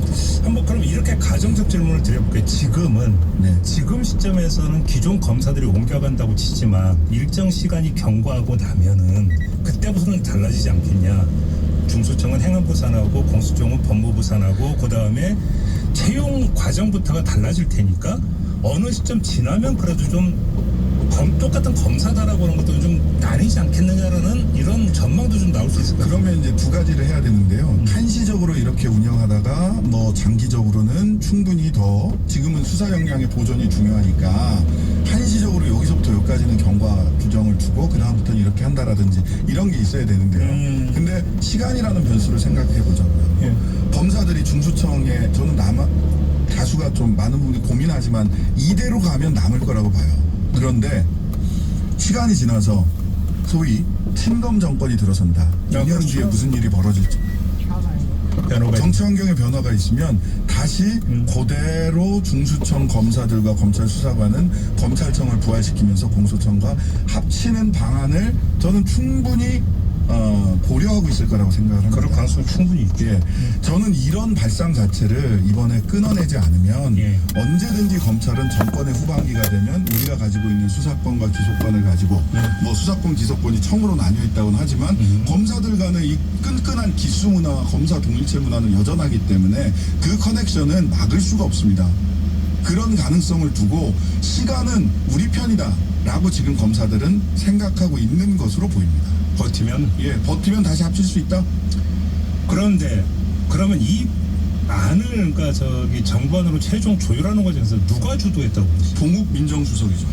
한번 그럼 이렇게 가정적 질문을 드려볼게요. 지금은 네. 지금 시점에서는 기존 검사들이 옮겨간다고 치지만 일정 시간이 경과하고 나면은 그때부터는 달라지지 않겠냐. 중수청은 행안부 산하고 공수청은 법무부 산하고 그 다음에 채용 과정부터가 달라질 테니까 어느 시점 지나면 그래도 좀 똑같은 검사다라고 하는 것도 좀 나뉘지 않겠느냐라는 이런 전망도 좀 나올 수 있을 것 같아요. 그러면 이제 두 가지를 해야 되는데요. 한시적으로 이렇게 운영하다가 뭐 장기적으로는 충분히 더 지금은 수사 역량의 보존이 중요하니까 한시적으로 여기서부터 여기까지는 경과 규정을 두고 그 다음부터는 이렇게 한다라든지 이런 게 있어야 되는데요. 근데 시간이라는 변수를 생각해 보자고요. 예. 검사들이 중수청에 저는 다수가 좀 많은 분들이 고민하지만 이대로 가면 남을 거라고 봐요. 그런데 시간이 지나서 소위 친검 정권이 들어선다. 2년 그렇죠. 뒤에 무슨 일이 벌어질지. 정치 환경의 변화가 있으면 다시 그대로 중수청 검사들과 검찰 수사관은 검찰청을 부활시키면서 공소청과 합치는 방안을 저는 충분히 고려하고 있을 거라고 생각을 합니다. 그럴 가능성이 충분히 있죠. 예, 저는 이런 발상 자체를 이번에 끊어내지 않으면 예. 언제든지 검찰은 정권의 후반기가 되면 우리가 가지고 있는 수사권과 기소권을 가지고 뭐 수사권 기소권이 청으로 나뉘어 있다고는 하지만 검사들 간의 이 끈끈한 기수 문화와 검사 동일체 문화는 여전하기 때문에 그 커넥션은 막을 수가 없습니다. 그런 가능성을 두고 시간은 우리 편이다 라고 지금 검사들은 생각하고 있는 것으로 보입니다. 버티면 다시 합칠 수 있다? 그런데 그러면 이 안을 그러니까 정관으로 최종 조율하는 과정에서 누가 주도했다고 보시죠? 동욱 민정수석이죠.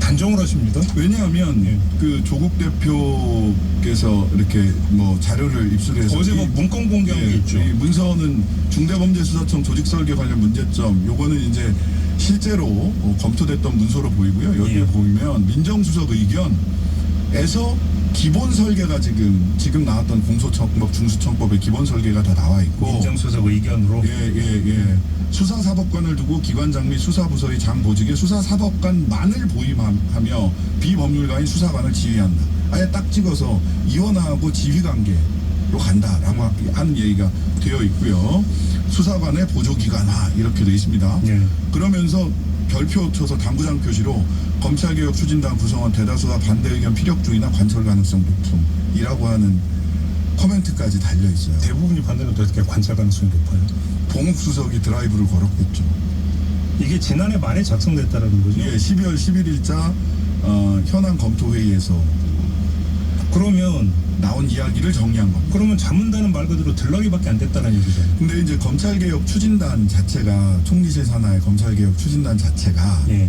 단정을 하십니다. 왜냐하면 그 조국 대표께서 이렇게 뭐 자료를 입수해서 어제 뭐 문건 공개한 게 있죠. 이 문서는 중대범죄수사청 조직설계 관련 문제점 요거는 이제 실제로 검토됐던 문서로 보이고요. 여기에 보면 민정수석 의견 에서 기본 설계가 지금 나왔던 공소청법, 중수청법의 기본 설계가 다 나와 있고 민정수석 의견으로 예. 수사사법관을 두고 기관장 및 수사부서의 장보직에 수사사법관만을 보임하며 비법률가인 수사관을 지휘한다. 아예 딱 찍어서 이원하고 지휘관계로 간다라고 하는 얘기가 되어 있고요. 수사관의 보조기관화 이렇게 되어 있습니다. 예. 그러면서 별표 쳐서 당구장 표시로 검찰개혁 추진단 구성원 대다수가 반대 의견 피력 중이나 관철 가능성 높음이라고 하는 코멘트까지 달려 있어요. 대부분이 반대로 어떻게 관찰 가능성이 높아요? 봉욱 수석이 드라이브를 걸었겠죠. 이게 지난해 말에 작성됐다라는 거죠? 예, 12월 11일자 현안 검토 회의에서 그러면 나온 이야기를 정리한 겁니다. 그러면 자문단은 말 그대로 들러리밖에 안 됐다는 얘기잖아요. 근데 이제 검찰개혁 추진단 자체가 총리실 산하의 검찰개혁 추진단 자체가 예.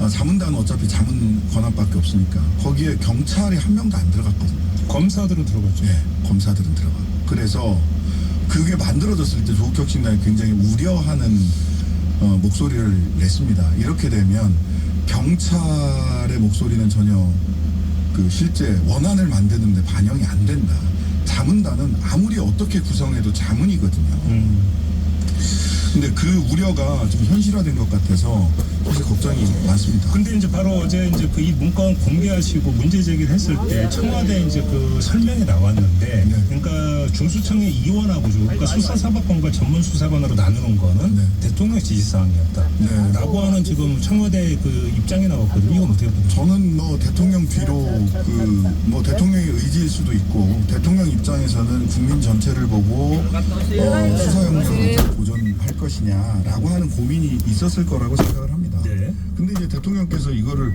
자문단은 어차피 자문 권한밖에 없으니까 거기에 경찰이 한 명도 안 들어갔거든요. 검사들은 들어갔죠. 예, 검사들은 들어가. 그래서 그게 만들어졌을 때 조국혁신당이 굉장히 우려하는 목소리를 냈습니다. 이렇게 되면 경찰의 목소리는 전혀 그 실제 원안을 만드는데 반영이 안 된다. 자문단은 아무리 어떻게 구성해도 자문이거든요. 근데 그 우려가 좀 현실화된 것 같아서 사실 걱정이 많습니다. 근데 이제 바로 어제 이제 그 이 문건 공개하시고 문제 제기를 했을 때 청와대 이제 그 설명이 나왔는데, 네. 그러니까 중수청의 이원하고죠. 그러니까 수사사법관과 전문수사관으로 나누는 거는 네. 대통령 지시사항이었다. 네. 라고 하는 지금 청와대 그 입장이 나왔거든요. 이건 어떻게 보세요? 저는 뭐 대통령 뒤로 뭐 대통령의 의지일 수도 있고 대통령 입장에서는 국민 전체를 보고 수사 영역을 보존할 것이냐라고 하는 고민이 있었을 거라고 생각을 합니다. 네. 근데 이제 대통령께서 이거를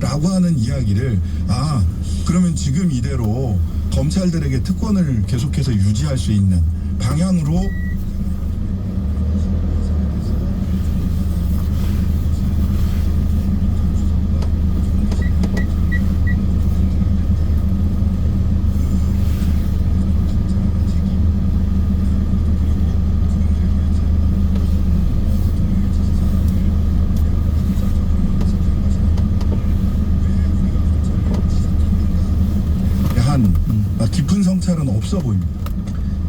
라고 하는 이야기를 그러면 지금 이대로 검찰들에게 특권을 계속해서 유지할 수 있는 방향으로 깊은 성찰은 없어 보입니다.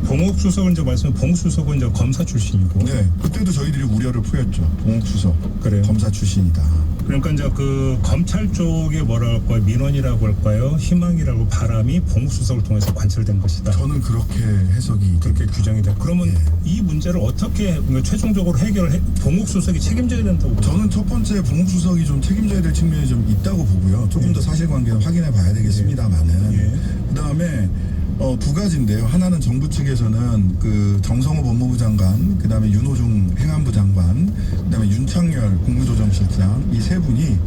봉욱 수석은 이제 봉욱 수석은 이제 검사 출신이고. 네, 그때도 저희들이 우려를 표했죠. 봉욱 수석, 그래요. 검사 출신이다. 그러니까 이제 그 검찰 쪽에 뭐라 할까요? 민원이라고 할까요? 희망이라고 바람이 봉욱 수석을 통해서 관철된 것이다. 저는 그렇게 해석이 그렇게 규정이 돼. 그러면 이 문제를 어떻게 최종적으로 봉욱 수석이 책임져야 된다고? 저는 첫 번째 봉욱 수석이 좀 책임져야 될 측면이 좀 있다고 보고요. 조금 더 사실관계는 확인해 봐야 되겠습니다만은 그다음에 두 가지인데요. 하나는 정부 측에서는 그 정성호 법무부 장관, 그다음에 윤호중 행안부 장관, 그다음에 윤창열 국무조정실장 이 세 분이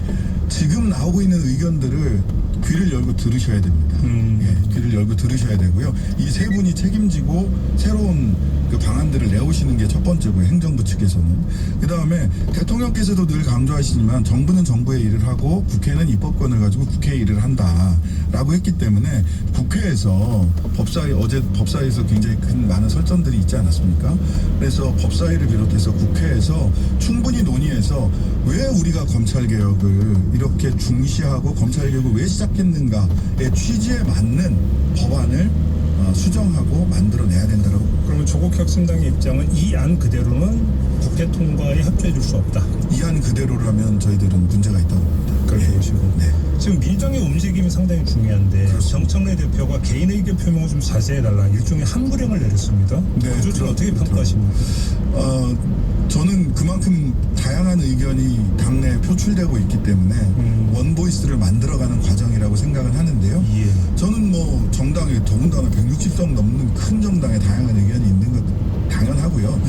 지금 나오고 있는 의견들을 귀를 열고 들으셔야 됩니다. 예, 귀를 열고 들으셔야 되고요. 이 세 분이 책임지고 새로운 그 방안들을 내오시는 게 첫 번째고요. 행정부 측에서는. 그 다음에 대통령께서도 늘 강조하시지만 정부는 정부의 일을 하고 국회는 입법권을 가지고 국회의 일을 한다라고 했기 때문에 국회에서 어제 법사위에서 굉장히 많은 설전들이 있지 않았습니까? 그래서 법사위를 비롯해서 국회에서 충분히 논의해서 왜 우리가 검찰개혁을 이렇게 중시하고 검찰개혁을 왜 시작했는가의 취지에 맞는 법안을 수정하고 만들어내야 된다고. 그러면 조국혁신당의 입장은 이 안 그대로는 국회 통과에 협조해 줄 수 없다. 이 안 그대로라면 저희들은 문제가 있다고 봅니다. 그렇게 보시고. 네. 지금 민정의 움직임이 상당히 중요한데 정청래 대표가 개인 의견 표명을 좀 자제해달라 일종의 한부령을 내렸습니다. 네, 그 조치를 어떻게 평가하십니까? 저는 그만큼 다양한 의견이 당내에 표출되고 있기 때문에 원보이스를 만들어가는 과정이라고 생각은 하는데요. 예. 저는 뭐 정당에 더군다나 160석 넘는 큰 정당에 다양한 의견이 있는 것 당연하고요.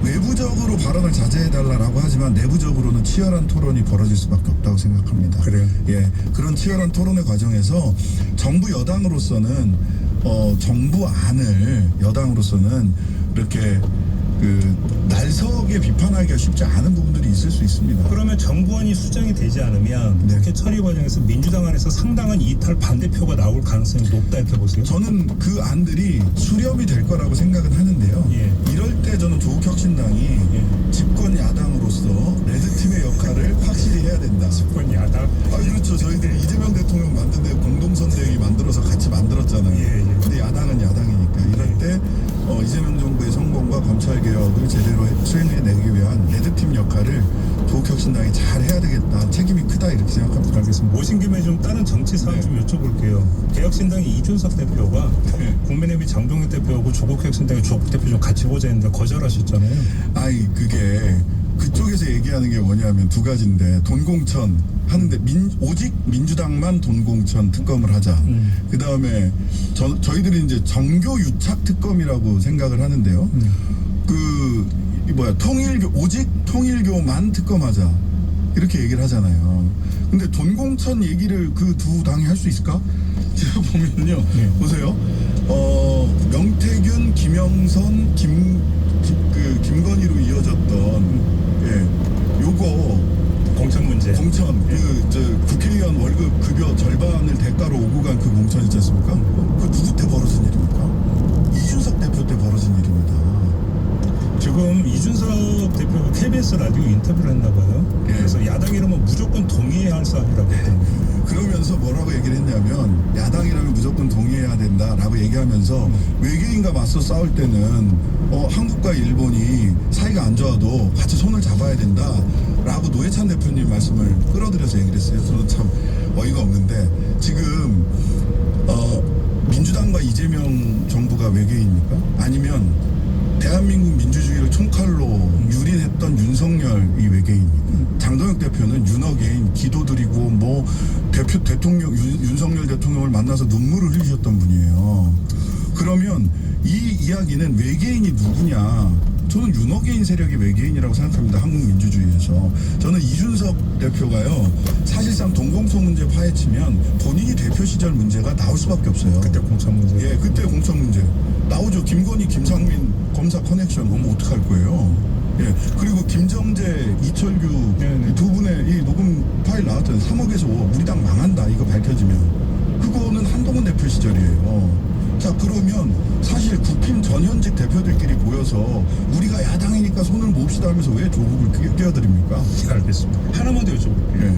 외부적으로 발언을 자제해달라고 하지만 내부적으로는 치열한 토론이 벌어질 수밖에 없다고 생각합니다. 그래요? 예, 그런 치열한 토론의 과정에서 정부 여당으로서는 정부 안을 여당으로서는 이렇게 날석에 비판하기가 쉽지 않은 부분들이 있을 수 있습니다. 그러면 정부안이 수정이 되지 않으면 네. 국회 처리 과정에서 민주당 안에서 상당한 이탈 반대표가 나올 가능성이 높다 이렇게 보세요. 저는 그 안들이 수렴이 될 거라고 생각은 하는데요. 예. 이럴 때 저는 조국혁신당이 집권 야당으로서 레드팀의 역할을 확실히 해야 된다. 집권 야당. 그렇죠. 저희들이 이재명 대통령 만드는데 공동선대위 만들어서 같이 만들었잖아요. 예, 예. 근데 야당은 야당이니까 이럴 때 이재명 정부의 성공과 검찰 개혁을 제대로 수행해내기 위한 레드팀 역할을 조국혁신당이 잘 해야 되겠다. 책임이 크다 이렇게 생각합니다. 알겠습니다. 모신 김에 좀 다른 정치 사안 네. 좀 여쭤볼게요. 개혁신당의 이준석 대표가 국민의힘 장동혁 대표하고 조국혁신당의 조국 대표 좀 같이 보자 했는데 거절하셨잖아요. 아니 그게 그쪽에서 얘기하는 게 뭐냐면 두 가지인데 돈공천 하는데 오직 민주당만 돈공천 특검을 하자. 그 다음에 저희들이 이제 정교 유착 특검이라고 생각을 하는데요. 오직 통일교만 특검하자 이렇게 얘기를 하잖아요. 근데 돈공천 얘기를 그 두 당이 할 수 있을까? 제가 보면요. 보세요. 명태균, 김영선, 김건희로 이어졌던 요거 공천 문제. 공천 국회의원 월급 급여 절반을 대가로 오고 간 그 공천 있지 않습니까? 그 누구 때 벌어진 일입니까? 이준석 대표 때 벌어진 일입니다. 지금 이준석 대표가 KBS 라디오 인터뷰를 했나 봐요. 예. 그래서 야당이라면 무조건 동의해야 할 사안이라고 했거든요. 그러면서 뭐라고 얘기를 했냐면 야당이라면 무조건 동의해야 된다라고 얘기하면서 외계인과 맞서 싸울 때는 한국과 일본이 사이가 안 좋아도 같이 손을 잡아야 된다라고 노회찬 대표님 말씀을 끌어들여서 얘기를 했어요. 저는 참 어이가 없는데 지금 민주당과 이재명 정부가 외계인입니까? 아니면 대한민국 민주주의를 총칼로 유린했던 윤석열이 외계인입니까? 장동혁 대표는 윤어게인 기도드리고 윤석열 대통령을 만나서 눈물을 흘리셨던 분이에요. 그러면 이 이야기는 외계인이 누구냐? 저는 윤어게인 세력이 외계인이라고 생각합니다. 한국 민주주의에서. 저는 이준석 대표가요. 사실상 돈공천 문제 파헤치면 본인이 대표 시절 문제가 나올 수밖에 없어요. 그때 공천 문제. 예, 그때 공천 문제 나오죠. 김건희, 김상민 검사 커넥션 오면 어떡할 거예요? 예, 그리고 김정재, 이철규 두 분의 이 녹음 파일 나왔잖아요. 3억에서 5억 우리 당 망한다 이거 밝혀지면 그거는 한동훈 대표 시절이에요. 자 그러면 사실 국힘 전현직 대표들끼리 모여서 우리가 야당이니까 손을 몹시다 하면서 왜 조국을 끼어드립니까? 알겠습니다. 하나만 더 여쭤볼게요. 예.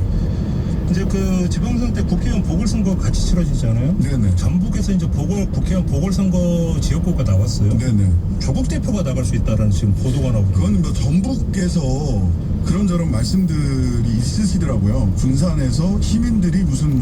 이제 그 지방선거 때 국회의원 보궐선거 같이 치러지잖아요. 네네. 전북에서 이제 국회의원 보궐선거 지역구가 나왔어요. 네네. 조국 대표가 나갈 수 있다라는 지금 보도가 나오고. 그건 전북에서 그런저런 말씀들이 있으시더라고요. 군산에서 시민들이 무슨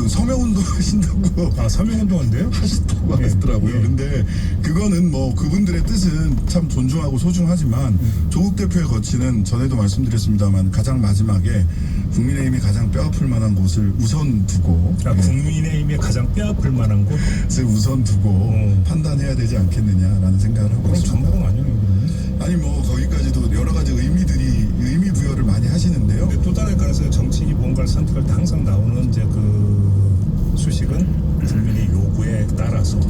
서명운동 하신다고. 서명운동인데요? 하셨다고 하시더라고요. 예. 근데 그거는 그분들의 뜻은 참 존중하고 소중하지만 조국 대표의 거취는 전에도 말씀드렸습니다만 가장 마지막에 국민의힘이 가장 뼈아플 만한 곳을 우선 두고 국민의힘이 가장 뼈아플 만한 곳? 그것을 우선 두고 판단해야 되지 않겠느냐라는 생각을 하고 그럼 있습니다. 전북은 아니에요, 그러면? 아니 거기까지도 여러 가지 의미 부여를 많이 하시는데요. 근데 또 다른 가능성은 정치인이 뭔가를 선택할 때 항상 나오는 이제 그 수식은 국민의 요구에 따라서.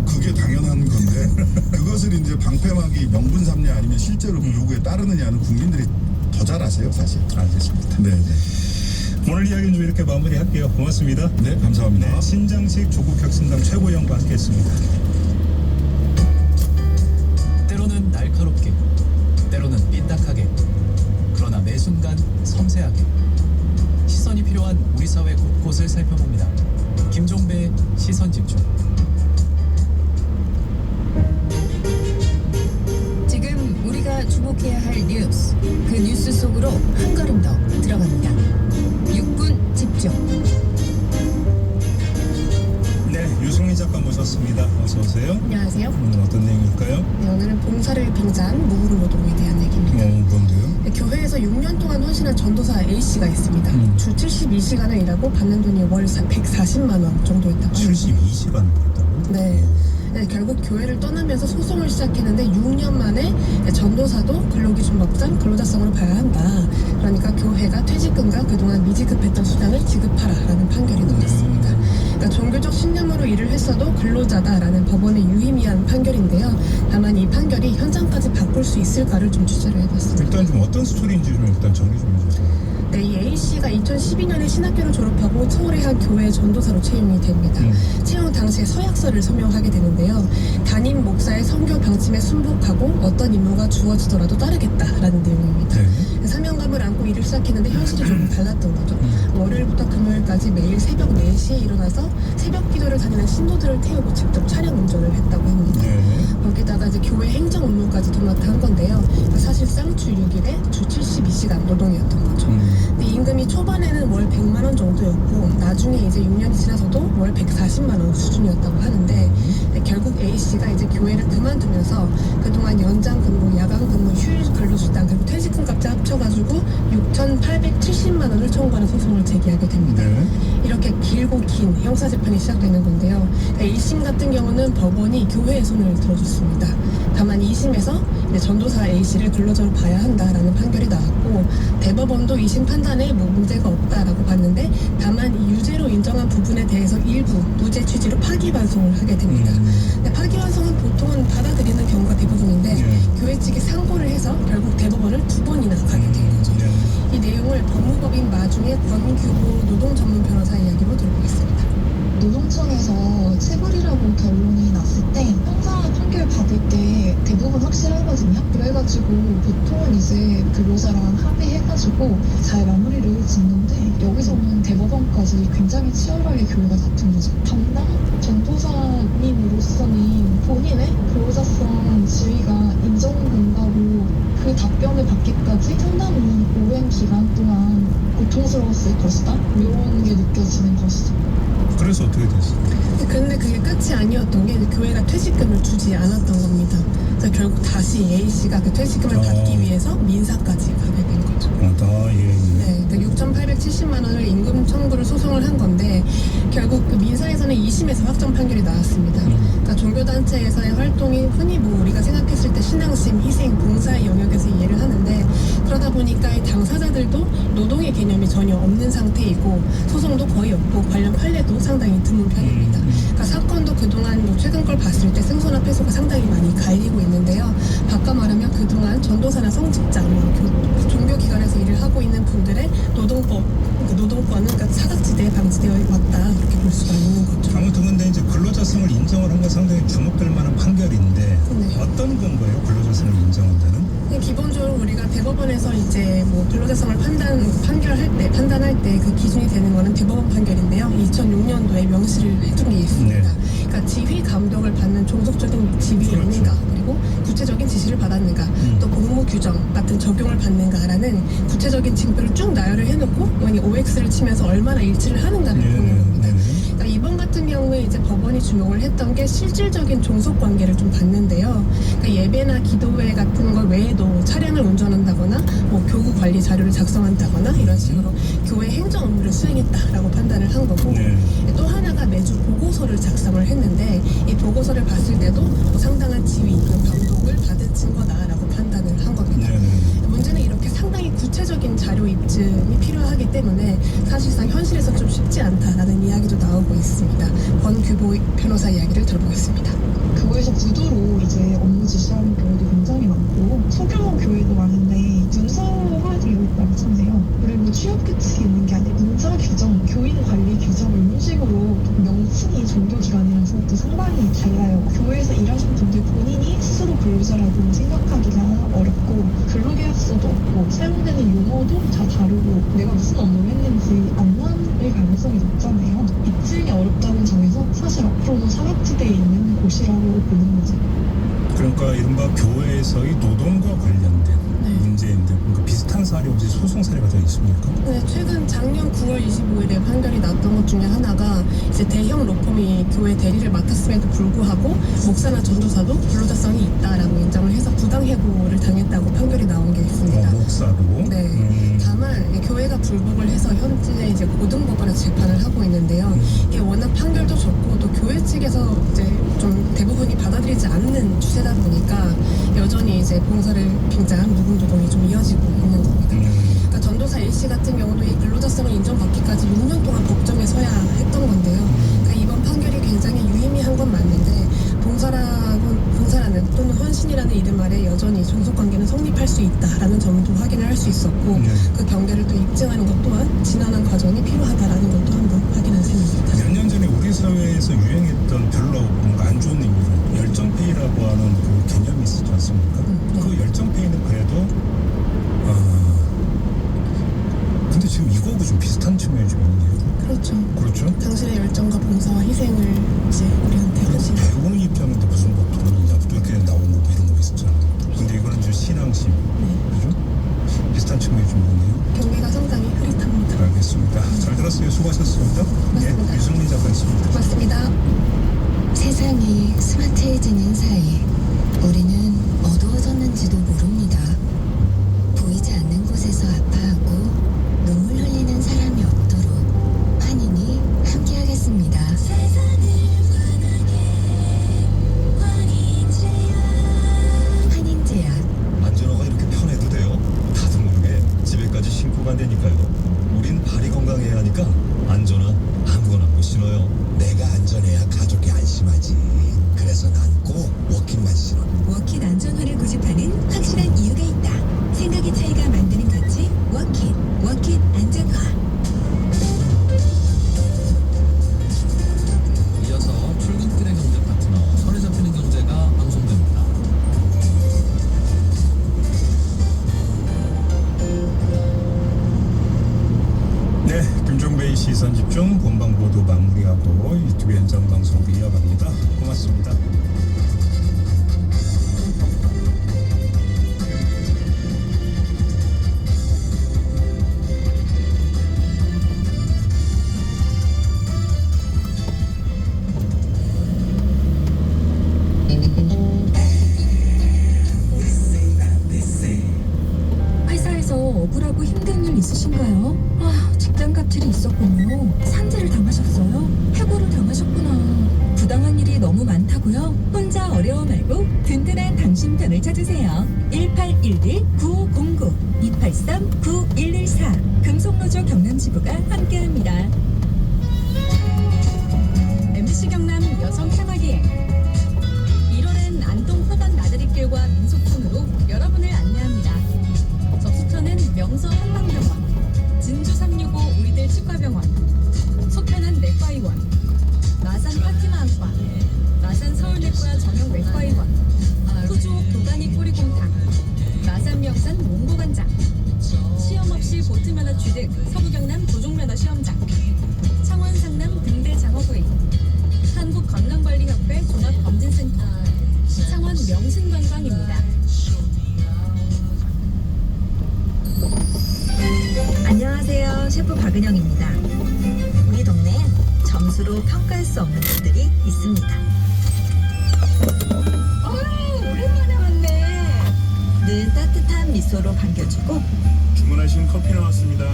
그게 당연한 건데 그것을 이제 방패막이 명분삼냐 아니면 실제로 그 요구에 따르느냐는 국민들이 더 잘 아세요, 사실. 알겠습니다. 네. 오늘 이야기는 좀 이렇게 마무리할게요. 고맙습니다. 네, 감사합니다. 네, 신장식 조국혁신당 최고위원과 함께했습니다. 때로는 날카롭게, 때로는 삐딱하게, 그러나 매 순간 섬세하게 시선이 필요한 우리 사회 곳곳을 살펴봅니다. 김종배의 시선집중. 지금 우리가 주목해야 할 뉴스, 그 뉴스 속으로 한 걸음 더 들어갑니다. 6분 집중. 네, 유승희 작가 모셨습니다. 어서 오세요. 안녕하세요. 오늘 어떤 내용일까요? 네, 오늘은 봉사를 빙자한 무급 노동에 대한 얘기입니다. 뭔데요? 네, 교회에서 6년 동안 헌신한 전도사 A씨가 있습니다. 주 72시간을 일하고 받는 돈이 월 140만 원 정도였다고. 72시간을 했다고요? 네. 네, 결국 교회를 떠나면서 소송을 시작했는데 6년 만에 전도사도 근로기준법상 근로자성으로 봐야 한다. 그러니까 교회가 퇴직금과 그동안 미지급했던 수당을 지급하라라는 판결이 나왔습니다. 그러니까 종교적 신념으로 일을 했어도 근로자다라는 법원의 유의미한 판결인데요. 다만 이 판결이 현 있을까를 좀 취재를 해봤습니다. 일단 좀 어떤 스토리인지 좀 일단 정리 좀 해주세요. 네, 이 A씨가 2012년에 신학교를 졸업하고 서울의 한 교회 전도사로 채용이 됩니다. 채용 당시에 서약서를 서명하게 되는데요. 담임 목사의 선교 방침에 순복하고 어떤 임무가 주어지더라도 따르겠다라는 내용입니다. 사명감을 안고 일을 시작했는데 현실이 조금 달랐던 거죠. 월요일부터 금요일까지 매일 새벽 4시에 일어나서 새벽 기도를 다니는 신도들을 태우고 직접 차량 운전을 했다고 합니다. 거기다가 이제 교회 행정 업무까지 도맡아 한 건데요. 사실상 주 6일에 주 72시간 노동이었던 거죠. 근데 임금이 초반에는 월 100만 원 정도였고 나중에 이제 6년이 지나서도 월 140만 원 수준이었다고 하는데 결국 A씨가 이제 교회를 그만두면서 그동안 연장 근무, 야간 근무, 휴일 근로수당 그리고 퇴직금까지 합쳐가지고 6,870만 원을 청구하는 소송을 제기하게 됩니다. 이렇게 길고 긴 형사재판이 시작되는 건데요. A심 같은 경우는 법원이 교회의 손을 들어줬습니다. 다만 2심에서 전도사 A씨를 근로자로 봐야 한다라는 판결이 나왔고 대법원도 2심 판단에 뭐 문제가 없다라고 봤는데 다만 이 유죄로 인정한 부분에 대해서 일부 무죄 취지로 파기환송을 하게 됩니다. 근데 파기환송은 보통은 받아들이는 경우가 대부분인데 교회 측이 상고를 해서 결국 대법원을 2번이나 가게 된 거죠. 이 내용을 법무법인 마중의 권규보 노동전문 변호사 이야기로 들어보겠습니다. 노동청에서 체불이라고 결론이 났을 때 형사 판결 받을 때 대부분 확실하거든요. 그래가지고 보통은 이제 근로자랑 합의해가지고 잘 마무리를 짓는데 여기서는 대법원까지 굉장히 치열하게 교회가 다툰 거죠. 담당 전도사님으로서는 본인의 근로자성 지위가 인정된다고 그 답변을 받기까지 상당히 오랜 기간 동안 고통스러웠을 것이다. 이런 게 느껴지는 것이죠. 그래서 어떻게 됐어요? 그런데 그게 끝이 아니었던 게 교회가 퇴직금을 주지 않았던 겁니다. 그래서 결국 다시 A씨가 그 퇴직금을 받기 위해서 민사까지 가게 된 거죠. 네, 6,870만 원을 임금 청구를 소송을 한 건데 결국 그 민사에서는 2심에서 확정 판결이 나왔습니다. 그러니까 종교단체에서의 활동이 흔히 뭐 우리가 생각했을 때 신앙심, 희생, 봉사의 영역에서 이해를 하는데 그러다 보니까 이 당사자들도 노동의 개념이 전혀 없는 상태이고 소송도 거의 없고 관련 판례도 상당히 드문 편입니다. 그러니까 사건도 그동안 뭐 최근 걸 봤을 때 승소나 패소가 상당히 많이 갈리고 있는데요. 바꿔 말하면 그동안 전도사나 성직자, 종교기관에서 일을 하고 있는 분들의 노동권은 그러니까 사각지대에 방치되어 왔다 이렇게 볼 수가 있는 거죠. 아무튼 근데 이제 근로자성을 인정을 한 건 상당히 주목될 만한 판결인데 어떤 근거예요? 근로자성을 인정한다는? 기본적으로 우리가 대법원에서 이제 뭐 근로자성을 판단할 때 그 기준이 되는 거는 대법원 판결인데요. 2006년도에 명시를 해둔 게 있습니다. 그러니까 지휘 감독을 받는 종속적인 지위였는가, 그리고 구체적인 지시를 받았는가, 또 공무 규정 같은 적용을 받는가라는 구체적인 징표를 쭉 나열을 해놓고 OX를 치면서 얼마나 일치를 하는가를 보는 겁니다. 그러니까 이번 같은 경우에 이제 법원이 주목을 했던 게 실질적인 종속 관계를 좀 봤는데요. 그러니까 예배나 기도회 같은 것 외에도 차량을 운전한다거나 뭐 교구 관리 자료를 작성한다거나 이런 식으로 교회 행정 업무를 수행했다라고 판단을 한 거고 또 하나가 매주 보고서를 작성을 했는데 이 보고서를 봤을 때도 뭐 상당한 지위, 감독을 받은 증거다라고 판단을 한 겁니다. 문제는 이렇게 상당히 구체적인 자료 입증이 필요하기 때문에 사실상 현실에서 좀 쉽지 않다라는 이야기도 나오고 있습니다. 권규보 변호사 이야기를 들어보겠습니다. 교회에서 구두로 이제 업무 지시하는 교회도 굉장히 많고 소규모 교회도 많은데 문서화되어 있다고 하네요. 그리고 취업 규칙이 있는 게 아니라 문서 규정, 교인 관리 규정 이런 식으로 명칭이 종교기관이라서 또 상당히 달라요. 교회에서 일하시는 분들 본인이 스스로 근로자라고 생각하기가 어렵고 근로계약서도 없고 사용되는 용어도 다 다르고 내가 무슨 업무를 했는지 안 나올 가능성이 높잖아요. 입증이 어렵다는 점에서 사실 앞으로도 사각지대에 있는 곳이라고 보는 거죠. 그러니까 이른바 교회에서의 노동과 관련된 문제인데 뭔가 비슷한 사례 혹시 소송 사례가 더 있습니까? 네, 최근 작년 9월 25일에 판결이 났던 것 중에 하나가 이제 대형 로펌이 교회 대리를 맡았음에도 불구하고 목사나 전도사도 근로자성이 있다라고 인정을 해서 부당해고를 당했다고 판결이 나온 게 있습니다. 목사도? 네. 다만 교회가 불복을 해서 현재 이제 고등법원에서 재판을 하고 있는데요. 이게 워낙 판결도 좋고 또 교회 측에서 이제 좀 대부분이 받아들이지 않는 추세다 보니까 여전히 이제 봉사를 빙자한 묵은 노동이 좀 이어지고 있는 겁니다. 그러니까 전도사 A씨 같은 경우도 이 근로자성을 인정받기까지 6년 동안 법정에 서야 했던 건데요. 그러니까 이번 판결이 굉장히 유의미한 건 맞는데 봉사라는 또는 헌신이라는 이름 아래 여전히 종속 관계는 할 수 있다라는 점도 확인을 할 수 있었고 그 경계를 또 입증하는 것 또한 지난한 과정이 필요하다라는 것도 한번 확인한 셈입니다. 몇 년 전에 우리 사회에서 유행했던 별로 뭔가 안 좋은 의미로 열정페이라고 하는 그 개념이 있었지 않습니까? 네. 그 열정페이는 그래도 근데 지금 이거하고 좀 비슷한 측면이 좀 있네요. 그렇죠. 그렇죠? 당신의 열정과 봉사와 희생을 이제 우리한테 하신 배우는 입장인데 무슨 뭐 돈이냐 이렇게 나오고 뭐 이런 거 있었잖아. 근데 이거는 좀 신앙심, 그죠? 비슷한 측면이 좀 있네요. 경계가 상당히 흐릿합니다. 알겠습니다. 잘 들었어요. 수고하셨습니다. 고맙습니다. 유승민 작가였습니다. 고맙습니다. 세상이 스마트해지는 사이 우리는 어두워졌는지도 모릅니다. 보이지 않는 곳에서 아파하고 눈물 흘리는 사람이 없도록 환인이 함께하겠습니다. 환인제약. 안전화가 이렇게 편해도 돼요? 나도 모르게 집에까지 신고 간다니까요. 우린 발이 건강해야 하니까 안전화 아무거나 못 신어요. 내가 안전해야 가족이 안심하지. 그래서 난 꼭 워킹만 신어. 워킷 안전화를 고집하는 확실한 이유가 있다. 생각의 차이가 만드는 가치 워킷 안전화. 이어서 출근길의 경제 파트너 손에 잡히는 경제가 방송됩니다. 네, 김종배의 시선집중 본방 보도 마무리하고 유튜브 현장 방송으로 이어갑니다. 고맙습니다. 회사에서 억울하고 힘든 일 있으신가요? 직장 갑질이 있었군요. 산재를 당하셨어요? 해고를 당하셨구나. 부당한 일이 너무 많다고요? 혼자 어려워 말고 든든한 당신 편을 찾으세요. 1811-9509 283-9114 금속노조 경남지부가 함께합니다. MBC 경남 여성 해마기행 1월엔 안동 호반 나들이길과 민속촌으로 여러분을 안내합니다. 접수처는 명서 한방병원, 진주 365 우리들 치과병원, 속편한 내과의원, 마산 파티마학과, 마산 서울내과 전용 외과의원, 푸주 도가니 꼬리곰탕, 마산 명산 몽고간장, 시험 없이 보트면허 취득 서부경남 조종면허 시험장, 창원 상남 등대 장어구이, 한국건강관리협회 종합검진센터, 창원 명신관광입니다. 안녕하세요. 셰프 박은영입니다. 우리 동네엔 점수로 평가할 수 없는 것들이 있습니다. 오랜만에 왔네. 늘 따뜻한 미소로 반겨주고 주문하신 커피 나왔습니다.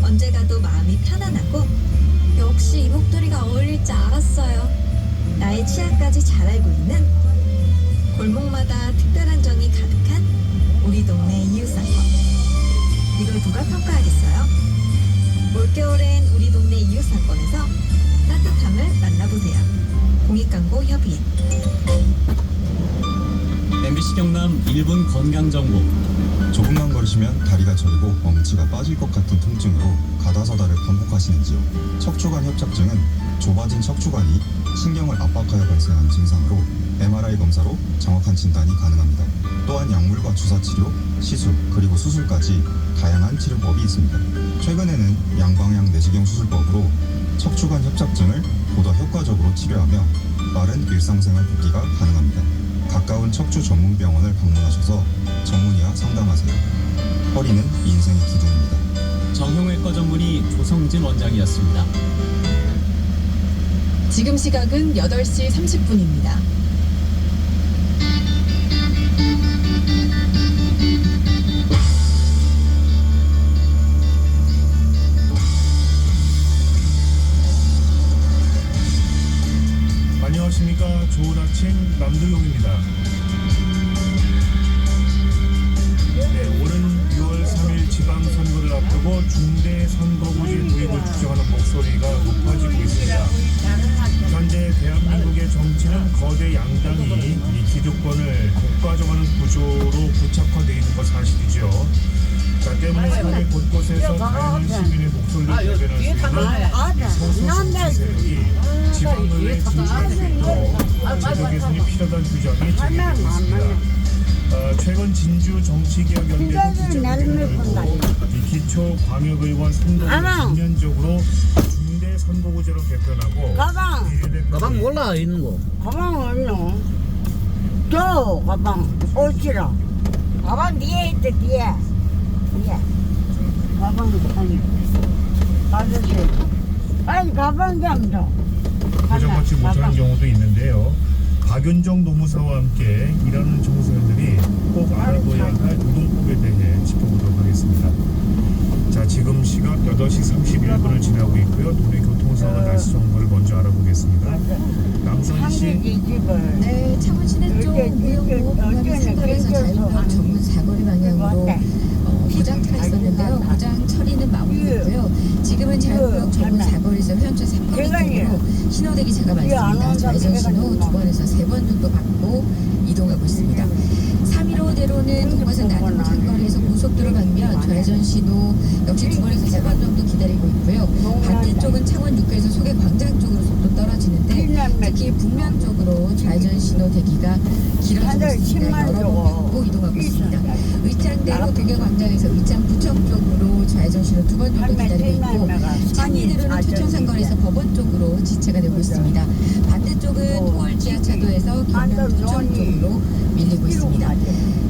언제 가도 마음이 편안하고 역시 이 목도리가 어울릴 줄 알았어요. 나의 취향까지 잘 알고 있는 골목마다 특별한 정이 가득한 우리 동네 이웃상권. 이걸 누가 평가하겠어요? 올겨울엔 우리 동네 이웃상권에서 따뜻함을 만나보세요. 공익광고 협의회. MBC 경남 1분 건강정보. 조금만 걸으시면 다리가 저리고 엄지가 빠질 것 같은 통증으로 가다서다를 반복하시는지요? 척추관 협착증은 좁아진 척추관이 신경을 압박하여 발생하는 증상으로 MRI 검사로 정확한 진단이 가능합니다. 또한 약물과 주사치료, 시술, 그리고 수술까지 다양한 치료법이 있습니다. 최근에는 양방향 내시경 수술법으로 척추관 협착증을 보다 효과적으로 치료하며 빠른 일상생활 복귀가 가능합니다. 가까운 척추 전문 병원을 방문하셔서 전문의와 상담하세요. 허리는 인생의 기둥입니다. 정형외과 전문의 조성진 원장이었습니다. 지금 시각은 8시 30분입니다. 안녕하십니까. 좋은 아침 남도용입니다. 네, 오는 6월 3일 지방선거를 앞두고 중대 선거구제 도입을 주장하는 목소리가 높아지고 있습니다. 현재 대한민국의 정부 정치는 거대 양당이 이 기득권을 독과점하는 구조로 고착화되어 있는 건 사실이죠. 자, 때문에 사회 곳곳에서 다양한 시민의 목소리를 대변할 수 있는 소수 세력이 지방의회 진출할 수 있도록 제도 개선이 필요하다는 주장이 제기되고 있습니다. 최근 진주 정치개혁연대도 기자회견을 열고 이 기초광역의원 선거를 전면적으로 중대 선거구제로 개편하고 가방 몰라 있는 거. 가방 어디노? 저 가방 어디라? 가방 뒤에 있대 뒤에. 가방 아니 아저씨 빨리 가방 좀 줘. 보장받지 못하는 경우도 있는데요. 박윤정 노무사와 함께 일하는 정서원들이 꼭 알아둬야 할 노동법에 대해 짚어보도록 하겠습니다. 자, 지금 시각 8시 31분을 지나고 있고요. 도내 교통상황 날씨 정보를 먼저 알아보겠습니다. 남선 씨. 네, 창원 시내 쪽 무역로 공항 상거리에서 자유구역 전문 사거리 방향으로 고장차가 있었는데요. 고장 처리는 마무리됐고요. 지금은 자유구역 전문 사거리에서 현재 3거리 쪽으로 신호대기차가 많습니다. 좌회전 신호 2번에서 3번 정도 받고 이동하고 있습니다. 315대로는 동과선 나들목 상거리에서 고속도로 방면 좌회전 신호 역시 2번에서 3번 정도 기다리고 있고요. 반대쪽은 창원 6가에서 소개 광장 쪽으로 속도 떨어지는데 특히 북면 쪽으로 좌회전 신호 대기가 길어지고 있습니다. 여러 번 받고 이동하고 있습니다. 의창대로 도경광장에서 의창구청 쪽으로 좌회전 신호 2번 정도 기다리고 있고 창리대로는 초청상거리에서 법원 쪽으로 지체가 되고 있습니다. 반대쪽은 토월 지하차도에서 경남구청 쪽으로 밀리고 있습니다.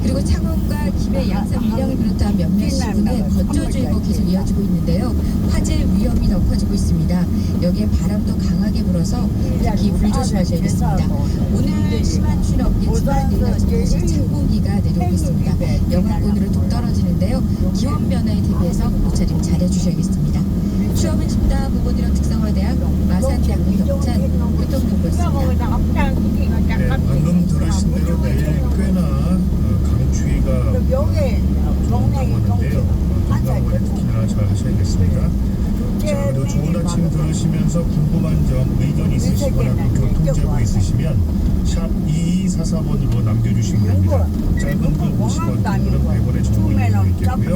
그리고 창원과 김해, 양산, 밀양을 비롯한 몇몇 시군에 건조주의보 계속 이어지고 있는데요. 화재 위험이 더 커지고 있습니다. 여기에 바람도 강하게 불어서 특히 불조심하셔야겠습니다. 오늘 심한 추위는 없겠지만 내일 아침 다시 찬 공기가 내려오고 있습니다. 영하권으로 뚝 떨어지는데요. 기온 변화에 대비해서 옷차림 잘 해주셔야겠습니다. 취업은 쉽다 보건의료 특성화대학 마산대학교 경찬 교통정보였습니다. 네, 방금 들으신 대로 내일 꽤나 강추위가 들어오는데요. 건강관리 특히나 잘 하셔야겠습니다. 자, 그리고 좋은 아침 들으시면서 궁금한 점, 의견 있으시거나 교통제보 있으시면 샵 2244번으로 남겨주시면 됩니다. 짧은 글 50원, 긴 글은 100원의 정보 이용료 있겠고요.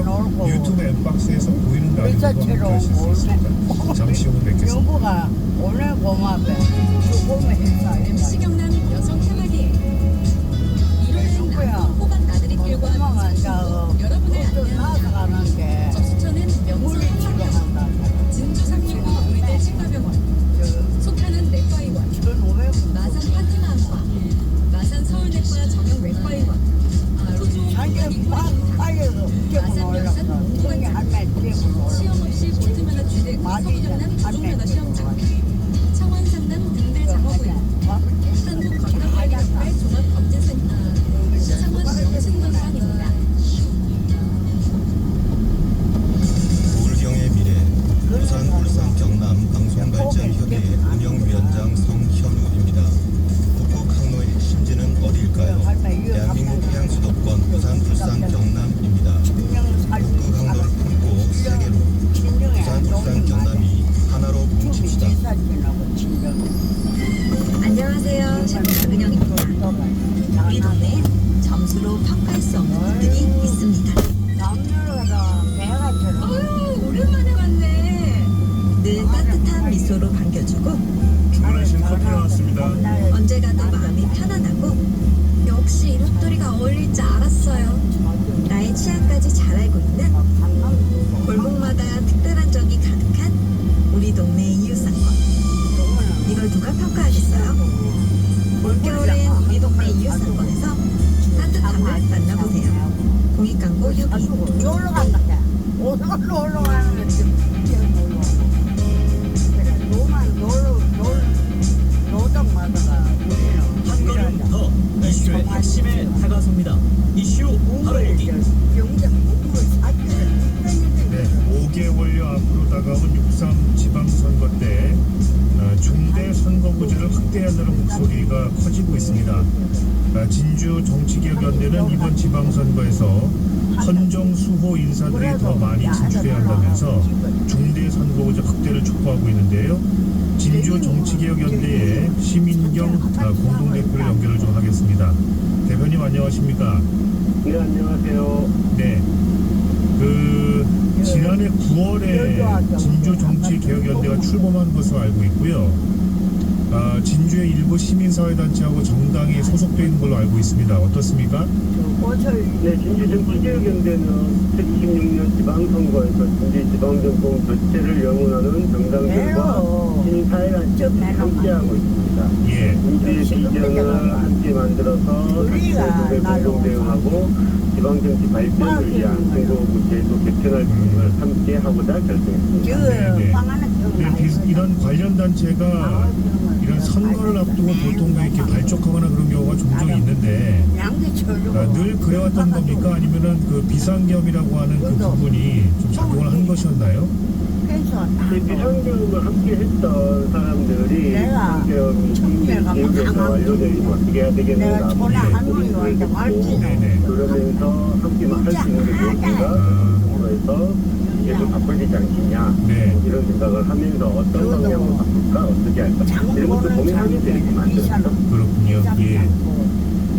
유튜브 엠박스에서 보이는 라디오도 함께 하실 수 있습니다. 잠시 후 뵙겠습니다. 여보가 오늘 고맙대. MC 경남 여성 해바리에 이로는 호박 나들이길과 여러분을 안내합니다. 접수처는 명성 한방병원, 진주 365 의대 치과병원, 속하는 내과의원, 마산 파티마음과 마산 서울내과 정형 외과의원, 마산 역산 농구관장, 시험 없이 볼트면허 취득 서부경남 조종면허 시험장, 창원 상남 등대 장어구역, 한국건강관리협회 종합검진센터, 창원 정신건강입니다. 서울경의 미래 부산, 울산, 경남 방송발전협의회 운영위원장 성현우입니다. 북극 항로의 핵심지는 어디일까요? 대한민국 해양수도권 부산, 울산, 경남입니다. 북극 항로를 품고 세계로 부산, 울산, 경남이 하나로 뭉칩시다. 안녕하세요. 셰프 은영입니다. 우리 동네엔 점수로 평가할 수 없는 분들이 있습니다. 오랜만에 왔네. 늘 따뜻한 미소로 반겨주고 주문하신 커피 나왔습니다. 언제 가도 마음이 편안하고 역시 이것들이가 어울릴 줄 알았어요. 나의 취향까지 잘 알고 있는 골목마다 특별한 적이 가득한 우리 동네 이웃상권. 이걸 누가 평가하겠어요? 올겨울엔 우리 동네 이웃상권에서 따뜻함을 만나보세요. 공익광고 여기. 놀러 간다. 놀러 가는 게 노동마다가 한 걸음 더 이슈의 핵심에 다가섭니다. 이슈 바로 여기. 네, 5개월여 앞으로 다가온 6.3 지방선거 때 중대 선거구제를 확대한다는 목소리 목소리가 커지고 있습니다. 진주 정치개혁연대는 이번 지방선거에서 헌정 수호 인사들이 더 많이 진출해야 한다면서 중대 선거구제 확대를 촉구하고 있는데요. 진주 정치개혁연대의 시민경 공동대표를 연결을 좀 하겠습니다. 대표님 안녕하십니까? 네, 안녕하세요. 네. 지난해 9월에 진주 정치개혁연대가 출범한 것으로 알고 있고요. 진주의 일부 시민사회단체하고 정당이 소속되어 있는 걸로 알고 있습니다. 어떻습니까? 네, 진주 정치개혁연대는 2016년 지방선거에서 진주 지방정권 교체를 영원하는 정당들과 시민사회단체가 함께하고 있습니다. 예. 진주의 비전을 함께 만들어서 정책에 공동대응하고 지방정치 발전을 위한 선거구 제도 개편을 함께 하고자 결정했습니다. 네. 이런 관련 단체가 이런 선거를 앞두고 보통 이렇게 발족하거나 그런 경우가 종종 있는데 늘 그래왔던 겁니까? 아니면은 그 비상겸이라고 하는 그 부분이 좀 작동을 한 것이었나요? 비상경을 함께 했던 사람들이 비상경이 지역에서 완료되면 어떻게 해야 되겠는가 그러면서 함께 할 수 있는 게 무엇인가 정부에서 계속 바꿔야 되지 않겠냐 이런 생각을 하면서 어떤 방향으로 바꿀까 어떻게 할까 이런 것도 고민하면서 이렇게 만들었죠. 그렇군요. 예.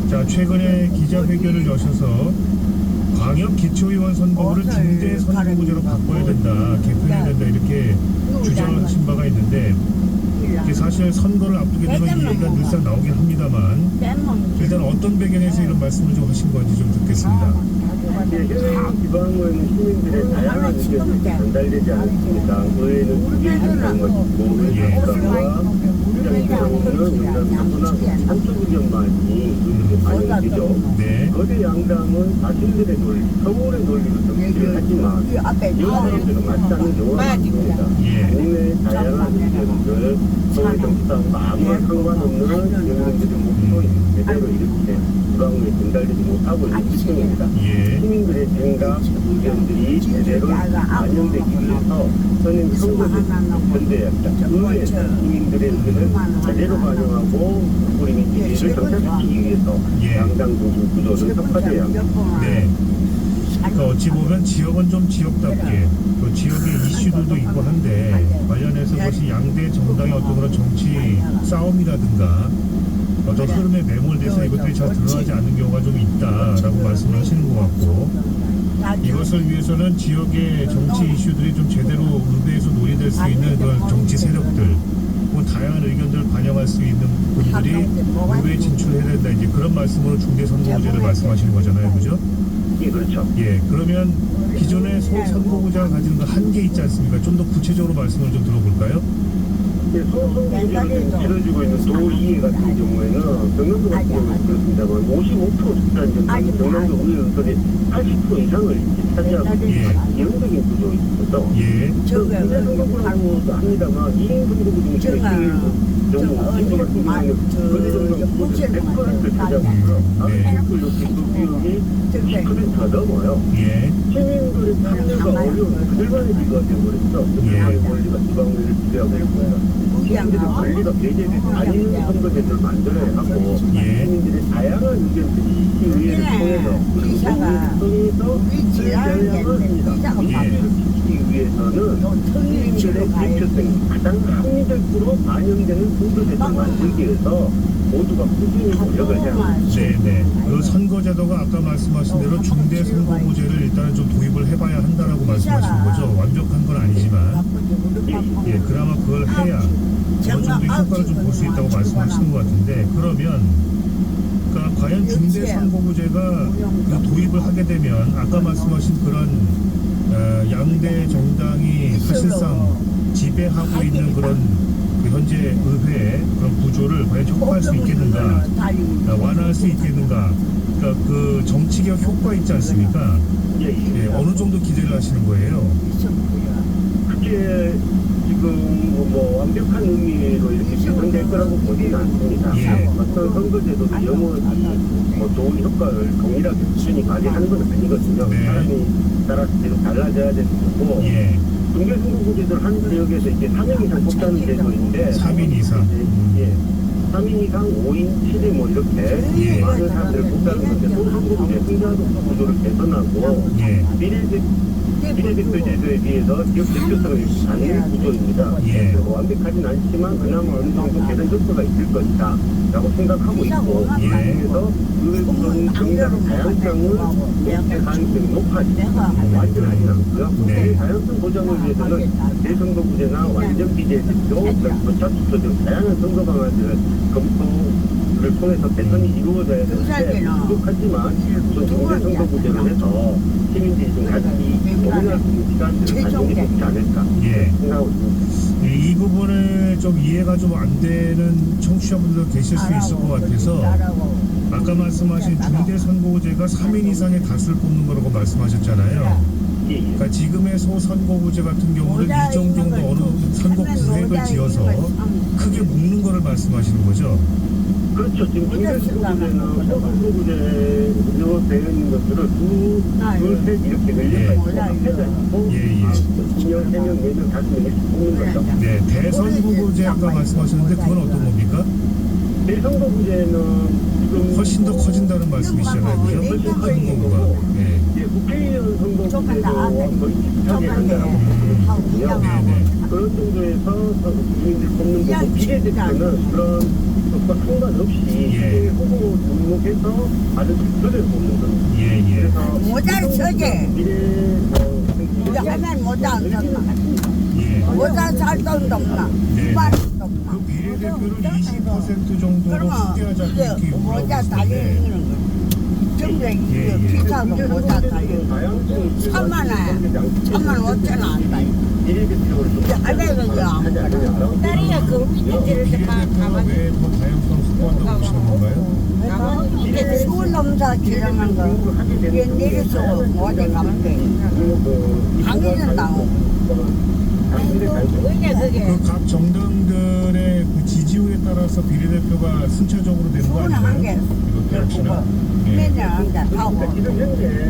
자, 최근에 기자회견을 여셔서 광역 기초의원 선거구를 중대 선거구제로 바꿔야 된다, 개편해야 된다 이렇게 주장을 하신 바가 있는데 이게 사실 선거를 앞두게 되면 이 얘기가 늘상 나오긴 합니다만 일단 어떤 배경에서 이런 말씀을 좀 하신 건지 좀 듣겠습니다. 현행 지방은 시민들의 다양한 의견이 전달되지 않습니다. 의회는 두 개의 정당만 있고 의회과 시장기관은 영남 한쪽 의견만이 반영되죠. 거대 양당은 자신들의 논리, 서울의 논리로 정치를 하지만 이 사람들은 맞지 않는 경우가 많습니다. 국내 다양한 의견들, 서울 정치사와 아무런 상관없는 영남들의 목소리 제대로 이렇게 지방에 전달되지 못하고 있는 시점입니다. 시민들의 생각, 의견들이 제대로 반영되기 위해서 저는 선거를 견뎌야 합니다. 의회에서 시민들의 의견을 제대로 반영하고 우리 민주주의를 정착시키기 위해서 양당 중심 구조를 혁파돼야 합니다. 네. 그러니까 어찌 보면 지역은 좀 지역답게 또 지역의 이슈들도 있고 한데 관련해서 그것이 양대 정당의 어떤 그런 정치 싸움이라든가 어떤 흐름에 매몰돼서 이것들이 잘 드러나지 않는 경우가 좀 있다라고 말씀을 하시는 것 같고 이것을 위해서는 지역의 정치 이슈들이 좀 제대로 의회에서 논의될 수 있는 그런 정치 세력들 혹은 다양한 의견들을 반영할 수 있는 분들이 의회에 진출해야 된다 이제 그런 말씀으로 중대선거구제를 말씀하시는 거잖아요, 그죠? 예, 그렇죠. 예, 그러면 기존의 선거구제가 가지는 그 한계 있지 않습니까? 좀 더 구체적으로 말씀을 좀 들어볼까요? 소선거구제를 치러지고 있는 도의회 같은 경우에는 경남도 같은 경우는 그렇습니다만 55% 집단 정당이 경남도 의회 의석의 80% 이상을 차지하고 있는 기형적인 구조이죠. 군대 선거구라고도 합니다만 2인 선거구 중에 경우 진주 같은 경우는 거대 정당 구조의 100%를 차지하고 있고요. 아베이크 이렇게 그 비율이 90%가 넘어요. 시민들의 참여가 어려운 그들만의 비가 되어버렸죠. 그들만의 권리가 지방의회를 지배하고 있습니다. 시민들의 권리가 배제되지 않는 선거제도를 만들어야 하고 시민들의 다양한 의견들이 시의회를 통해서 그리고 선거를 통해서 실현을 합니다. 이를 지키기 위해서는 시민들의 대표성이 가장 합리적으로 반영되는 선거제도를 만들기 위해서 모두가 꾸준히 노력을 해야 합니다. 네네. 그 선거제도가 아까 말씀하신 대로 중대 선거구제를 일단은 좀 도입을 해봐야 한다라고 말씀하시는 거죠. 완벽한 건 아니지만 예, 그나마 그걸 해야 어느 정도 효과를 좀 볼 수 있다고 말씀하시는 것 같은데 그러면 그러니까 과연 중대 선거구제가 도입을 하게 되면 아까 말씀하신 그런 양대 정당이 사실상 지배하고 있는 그런 현재 의회의 그런 구조를 과연 촉구할 수 있겠는가, 완화할 수 있겠는가, 그러니까 그 정치개혁 효과 있지 않습니까? 예, 어느 정도 기대를 하시는 거예요? 그게 지금 뭐 완벽한 의미로 이렇게 개선될 거라고 보지는 않습니다. 어떤 선거제도도 영원히 뭐 좋은 효과를 동일하게 꾸준히 발휘하는 건 아니거든요. 사람이 따라서 계속 달라져야 되는 거고. 중대선거구제도를 한 지역에서 이제 3인 이상 뽑자는 제도인데 3인 이상. 예. 3인 이상 5인 7인 뭐 이렇게 많은 사람들을 뽑자는 건데 소선거구제 승자독소 구조를 개선하고 비례대표제도에 비해서 기업 대표성을 가는 구조입니다. 완벽하진 않지만 그나마 어느 정도 개선 효과가 있을 것이다 라고 생각하고 있고 그래서 의회 구조는 정당 다양성을 높일 가능성이 높아지 완전하진 않고요. 다양성 보장을 위해서는 대선거구제나 완전 비례대표, 교차투표 등 다양한 선거 방안들을 검토를 통해서 개선이 이루어져야 되는데 부족하지만 우선 정대선거구제를 해서 시민들이 좀 같이 고민할 수 있는 시간들을 가지는 게 좋지 않을까 생각하고 있습니다. 이 부분을 좀 이해가 좀 안 되는 청취자분들도 계실 수 있을 것 같아서 아까 말씀하신 중대 선거구제가 3인 이상의 다수를 뽑는 거라고 말씀하셨잖아요. 그러니까 지금의 소선거구제 같은 경우는 일정 정도 어느 선거 구획을 지어서 크게 묶는 거를 말씀하시는 거죠? 그렇죠. 지금 중대선거구제는 소선거구제로 되어 있는 것들을 둘, 셋 이렇게 늘려가지고 합해가지고 2명, 3명, 4명, 5명씩 뽑는 거죠. 네, 대선거구제 아까 말씀하셨는데 그건 어떤 겁니까? 대선거구제는 지금 훨씬 더 커진다는 말씀이시잖아요, 그죠? 훨씬 커진 거고 국회의원 선거구제도 거의 비슷하게 한다고 보거든요. 그런 정도에서 국민들 뽑는 거고 비례대표는 그런 것과 상관없이 후보 등록해서 받은 득표를 뽑는 거죠. 그래서 모자를 써지. 비례 하면 모자 안 썼나? 모자 살 돈도 없나? 말도 없나? 그 비례대표를 20% 정도로 확대하자 이렇게 모자 달리는 거. 정작 비싸도 모자 달리는 거. 3만 5천 원 한다. 딸이가 그 밑에 들을 가만히 왜더 다양성 확보한다고 보시는 건가요? 이게 수원 농사 지정한 거 이게 내려서 어디 가면 돼. 당일은 나오고. 그 각 정당들의 그 지지율에 따라서 비례대표가 순차적으로 되는 거 아닌가요? 이것도 역시나.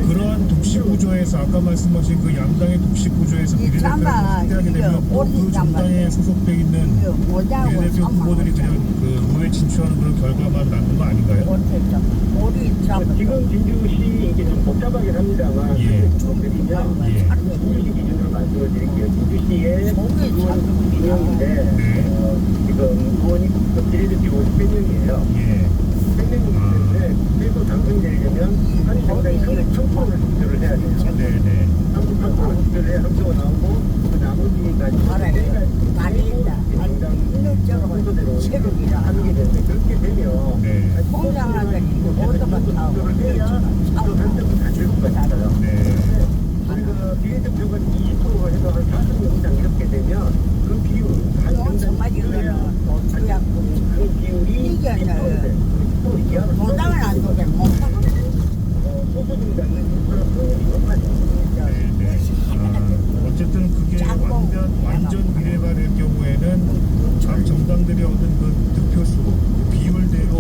그러한 독식 구조에서 아까 말씀하신 그 양당의 독식 구조에서 비례대표를 확대하게 되면 그 정당에 소속돼 있는 비례대표 후보들이 그냥 그 의회 진출하는 그런 결과만 낳는 거 아닌가요? 지금 진주시 이게 좀 복잡하긴 합니다만 진주시 기준으로 말씀을 드릴게요. 진주시의 의원 2명인데 지금 의원이 비례대표 3명이에요. 3명이기 때문에 그래도 당선되려면 한 정당이 30%를 득표를 해야 돼요. 30% 득표를 해야 득표가 나오고 그 나머지까지 달린다. 정당 순서대로 하게 되는데 그렇게 되면 공장하더니 모두가 득표를 해야 또 한정이 다 될 것 같아요. 우리가 비례대표가 20%가 해서 한 40명 이상 이렇게 되면 그 비율 한 정당이 그 비율이 10% 이하로 공장을 안 두게 못 소수정당은 10% 높아집니다. 어쨌든 그게 완전 비례가 될 경우에는 각 정당들이 얻은 그 득표수 그 비율대로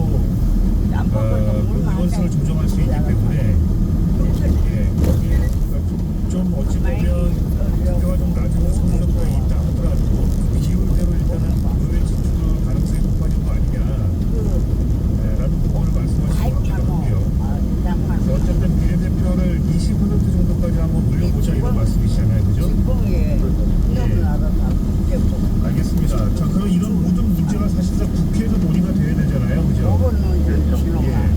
그 의원수를 조정할 수 있기 때문에 좀 어찌 보면 득표가 좀 낮은 선거가 있다 하더라도 그 비율대로 일단은 의회 진출 가능성이 높아진 거 아니냐 라는 부분을 말씀하신 것 같고요. 어쨌든 비례대표를 20% 정도까지 한번 올려보자 이런 말씀이시잖아요, 그죠? 알겠습니다. 자, 그럼 이런 모든 문제가 사실상 국회에서 논의가 돼야 되잖아요, 그죠?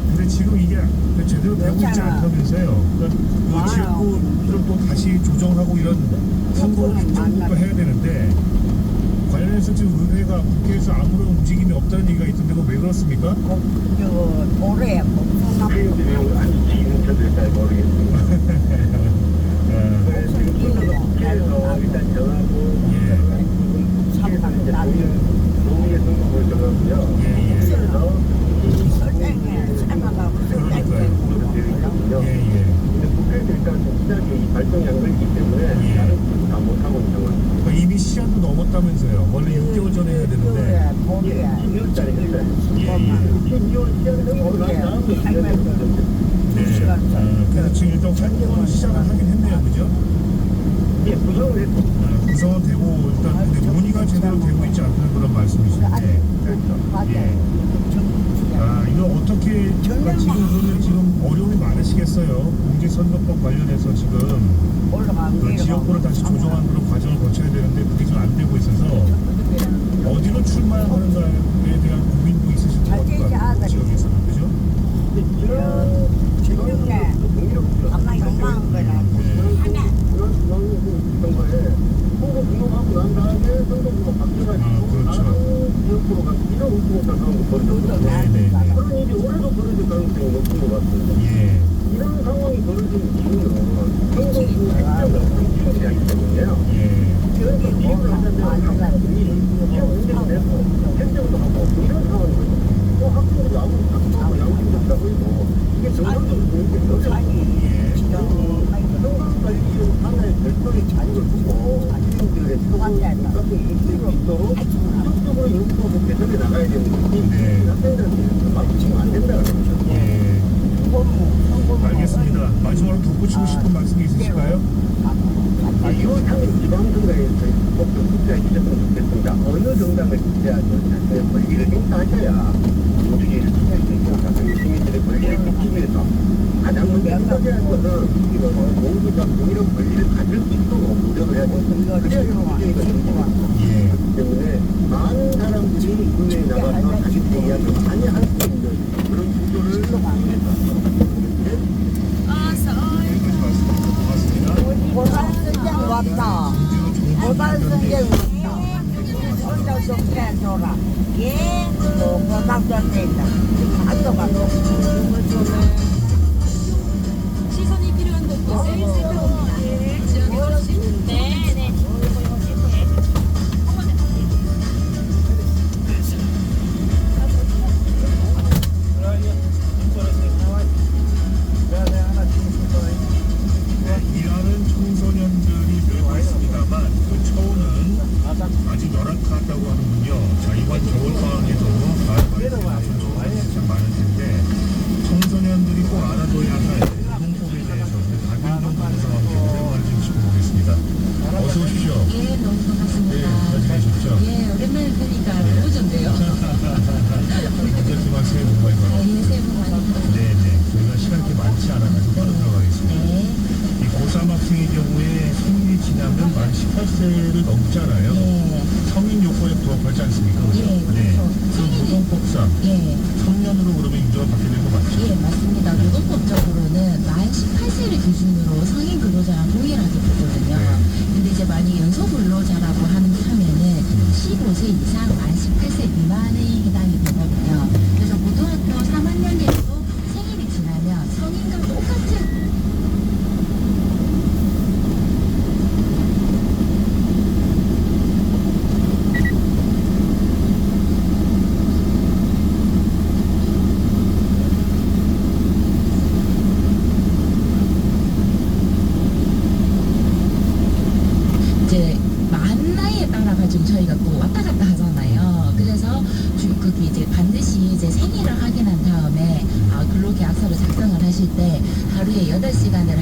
근데 지금 이게 제대로 되고 있지 않다면서요. 그러니까 그 지역구를 또 다시 조정하고 이런 선거 조정도 해야 되는데 관련해서 지금 의회가 국회에서 아무런 움직임이 없다는 얘기가 있던데 그거 왜 그렇습니까? 올해 국회의원들이 아주 지금저도 잘 모르겠습니다. 그래서 지금 국회에서 일단 정하고 노무현 선거를 정하고요. 그래서 국회에서 일단 시작이 발동이 안 걸리기 때문에 다른 부분도 다 못하고 있는 상황입니다. 이미 시한도 넘었다면서요. 원래 6개월 전에 해야 되는데. 12월달에 했어요. 12월 시작을 넘기고 난 다음에 그래서 지금 일단 활동을 시작을 하긴 했네요, 그죠? 예, 구성을 했고. 구성은 되고 일단 근데 논의가 제대로 되고 있지 않다는 그런 말씀이신데. 예. 아, 이거 어떻게 그러니까 지금 어려움이 많으시겠어요. 공직선거법 관련해서 지금 그 지역구를 다시 조정하는 그런 과정을 거쳐야 되는데 그게 지금 안 되고 있어서 어디로 출마하는가에 대한 고민도 있으실 것 같아요. 지역에서는 그죠? 아마 욕망한 거라 선거에 후보 등록하고 난 다음에 선거구가 바뀌어가지고 다른 지역구로 가서 이런 웃음을 상황도 벌어졌거든요. 그런 일이 올해도 벌어질 가능성이 높은 것 같습니다. 이런 상황이 벌어진 이유는 선거구 행정을 정치인들이 하기 때문에요. 그래서 비교를 하자면 지역 문제도 내고 행정도 하고 이런 상황이거든요. 또 학생들이 아무리 작성하고 양심적이라고 해도 이게 정상적으로 보이는 게 어려워요. 선거관리위원 하나의 별도의 자리를 두고 학생들의 선거에 있도록 적극적으로 연구하고 개선해 나가야 되는 거지. 학생들한테 막히면 안 된다는 거죠. 알겠습니다. 마지막으로 덧붙이고 싶은 말씀이 있으실까요? 2월 3일 지방선거에서 꼭 좀 투표해 주셨으면 좋겠습니다. 어느 정당을 지지하든 자신의 권리를 행사하셔야 우리의 투표의 시민들의 권리를 지키기 위해서 가장 먼저 생각해야 할 것은 모두가 동일한 권리를 가질 수 있도록 노력을 해야 됩니다. 그래야 투표가 됩니다. 그렇기 때문에 많은 사람들이 국내에 나가서 자기들의 이야기를 많이 할 수 있는 그런 구조를 고달승장 왔다. 고달승장 왔다. 혼자 좀 해줘라. 예, 고달승장이다. 가져가서. 시선이 필요한 곳곳을 살펴봅니다. 지원해주신 네. 일하는 청소년들이 늘고 있습니다만 그 처우는 아직 열악하다고 하는군요. 자, 이번 겨울방학에도 가을방학에 나선 청소년들이 참 많을 텐데 청소년들이 꼭 알아둬야 할 노동법에 대해서 박윤경 변호사와 오랜만에 좀 짚어보겠습니다. 어서 오십시오. 예, 너무 반갑습니다. 잘 지내셨죠? 예, 오랜만에 뵈니까 너무 좋네요. 이제 새해 복 많이 받으세요. 예, 새해 복 많이 받으세요. 네네. 저희가 시간이 이렇게 많지 않아서 바로 들어가겠습니다. 네. 이 고3 학생의 경우에 생일이 지나면 만 18세를 넘잖아요. 예. 성인 요건에 부합하지 않습니까? 그죠? 예, 그렇죠. 네. 그럼 노동법상 예. 청년으로 그러면 인정을 받게 된 거 맞죠? 예, 맞습니다. 노동법적으로는 만 18세를 기준으로 성인 근로자랑 동일하게 보거든요. 근데 이제 만약 연소 근로자라고 하면은 15세 이상 만 18세 미만에 해당이 되거든요. 그래서 고등학교 3학년에도 생일이 지나면 성인과 똑같은 이제 만 나이에 따라 가지고 저희가 또 왔다 갔다 하잖아요. 그래서 거기 이제 반드시 이제 생일을 확인한 다음에 근로계약서를 작성을 하실 때 하루에 8시간을